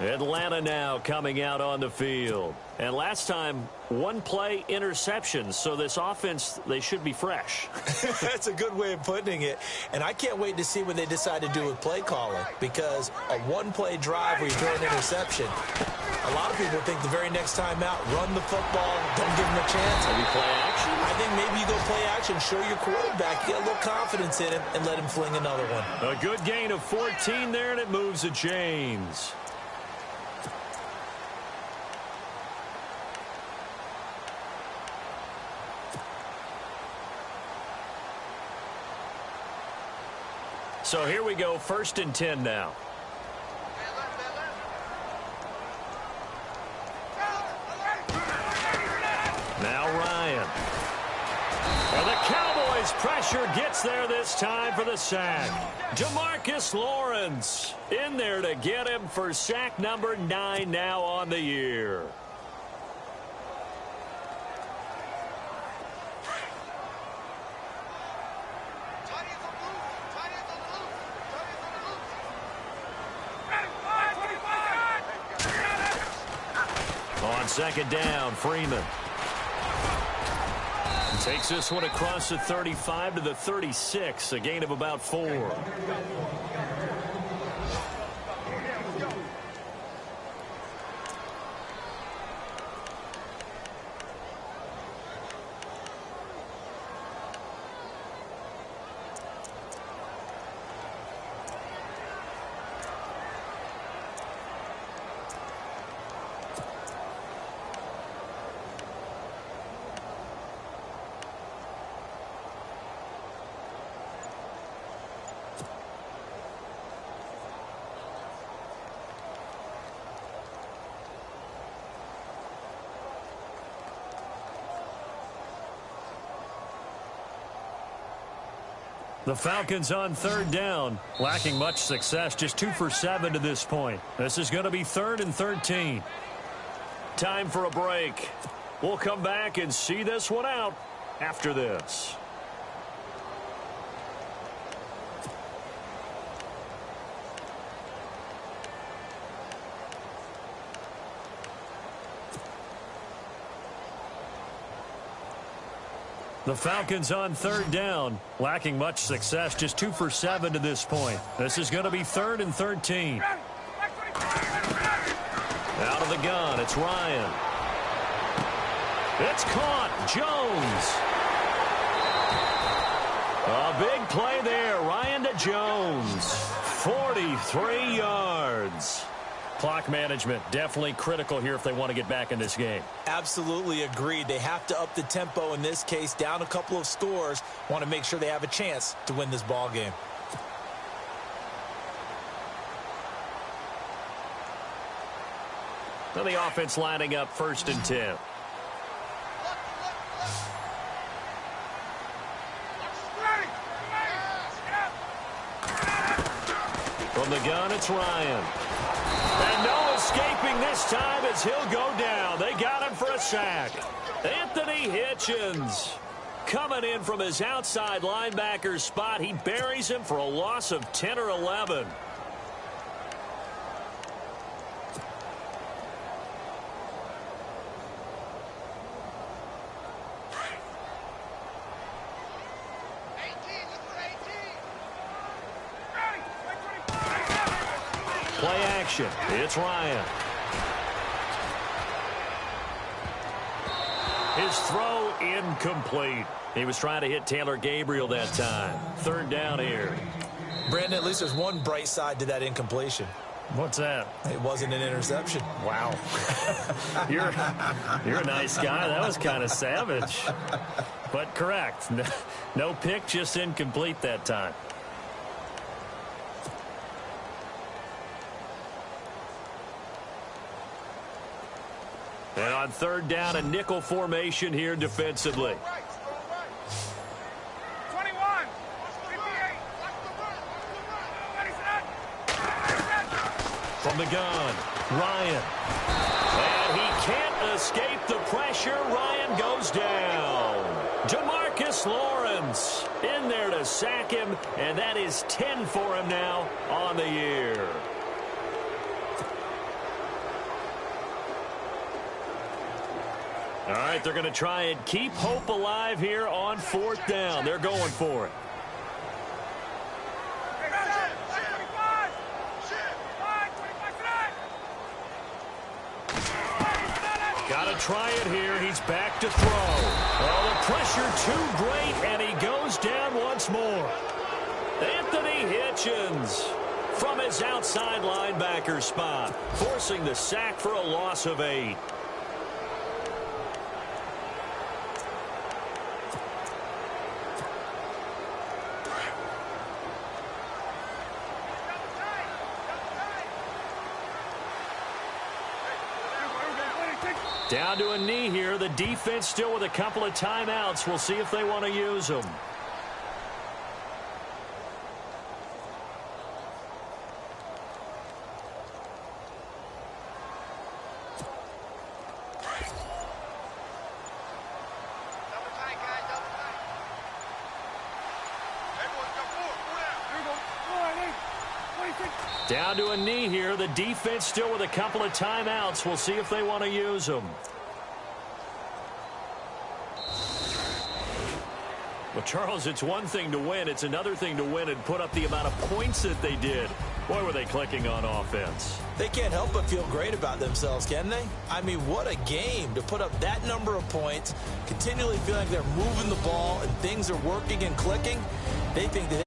Atlanta now coming out on the field. And last time, one play interceptions. So this offense, they should be fresh. That's a good way of putting it. And I can't wait to see what they decide to do with play calling. Because a one-play drive where you throw an interception, a lot of people think the very next time out, run the football, don't give them a chance. Maybe play action? I think maybe you go play action, show your quarterback, get a little confidence in him, and let him fling another one. A good gain of 14 there, and it moves the chains. So here we go, 1st and 10 now. Now Ryan. And the Cowboys pressure gets there this time for the sack. Demarcus Lawrence in there to get him for sack number 9 now on the year. On 2nd down, Freeman. Takes this one across the 35 to the 36, a gain of about 4. The Falcons on 3rd down, lacking much success, just 2 for 7 to this point. This is going to be 3rd and 13. Time for a break. We'll come back and see this one out after this. The Falcons on 3rd down, lacking much success, just 2 for 7 to this point. This is going to be 3rd and 13. Out of the gun, it's Ryan. It's caught, Jones. A big play there, Ryan to Jones. 43 yards. Clock management definitely critical here if they want to get back in this game. Absolutely agreed. They have to up the tempo in this case, down a couple of scores. Want to make sure they have a chance to win this ball game. Now the offense lining up 1st and 10. From the gun, it's Ryan. And no escaping this time as he'll go down. They got him for a sack. Anthony Hitchens coming in from his outside linebacker spot. He buries him for a loss of 10 or 11. Play action. It's Ryan. His throw incomplete. He was trying to hit Taylor Gabriel that time. 3rd down here. Brandon, at least there's one bright side to that incompletion. What's that? It wasn't an interception. Wow. You're a nice guy. That was kind of savage. But correct. No pick, just incomplete that time. And on third down, a nickel formation here defensively. From the gun, Ryan. And he can't escape the pressure. Ryan goes down. Demarcus Lawrence in there to sack him, and that is 10 for him now on the year. All right, they're going to try and keep hope alive here on fourth down. They're going for it. Got to try it here. He's back to throw. Oh, the pressure too great, and he goes down once more. Anthony Hitchens from his outside linebacker spot, forcing the sack for a loss of 8. Down to a knee here. The defense still with a couple of timeouts. We'll see if they want to use them. Down to a knee here. The defense still with a couple of timeouts. We'll see if they want to use them. Well, Charles, it's one thing to win. It's another thing to win and put up the amount of points that they did. Boy, were they clicking on offense. They can't help but feel great about themselves, can they? I mean, what a game to put up that number of points, continually feeling like they're moving the ball and things are working and clicking. They think that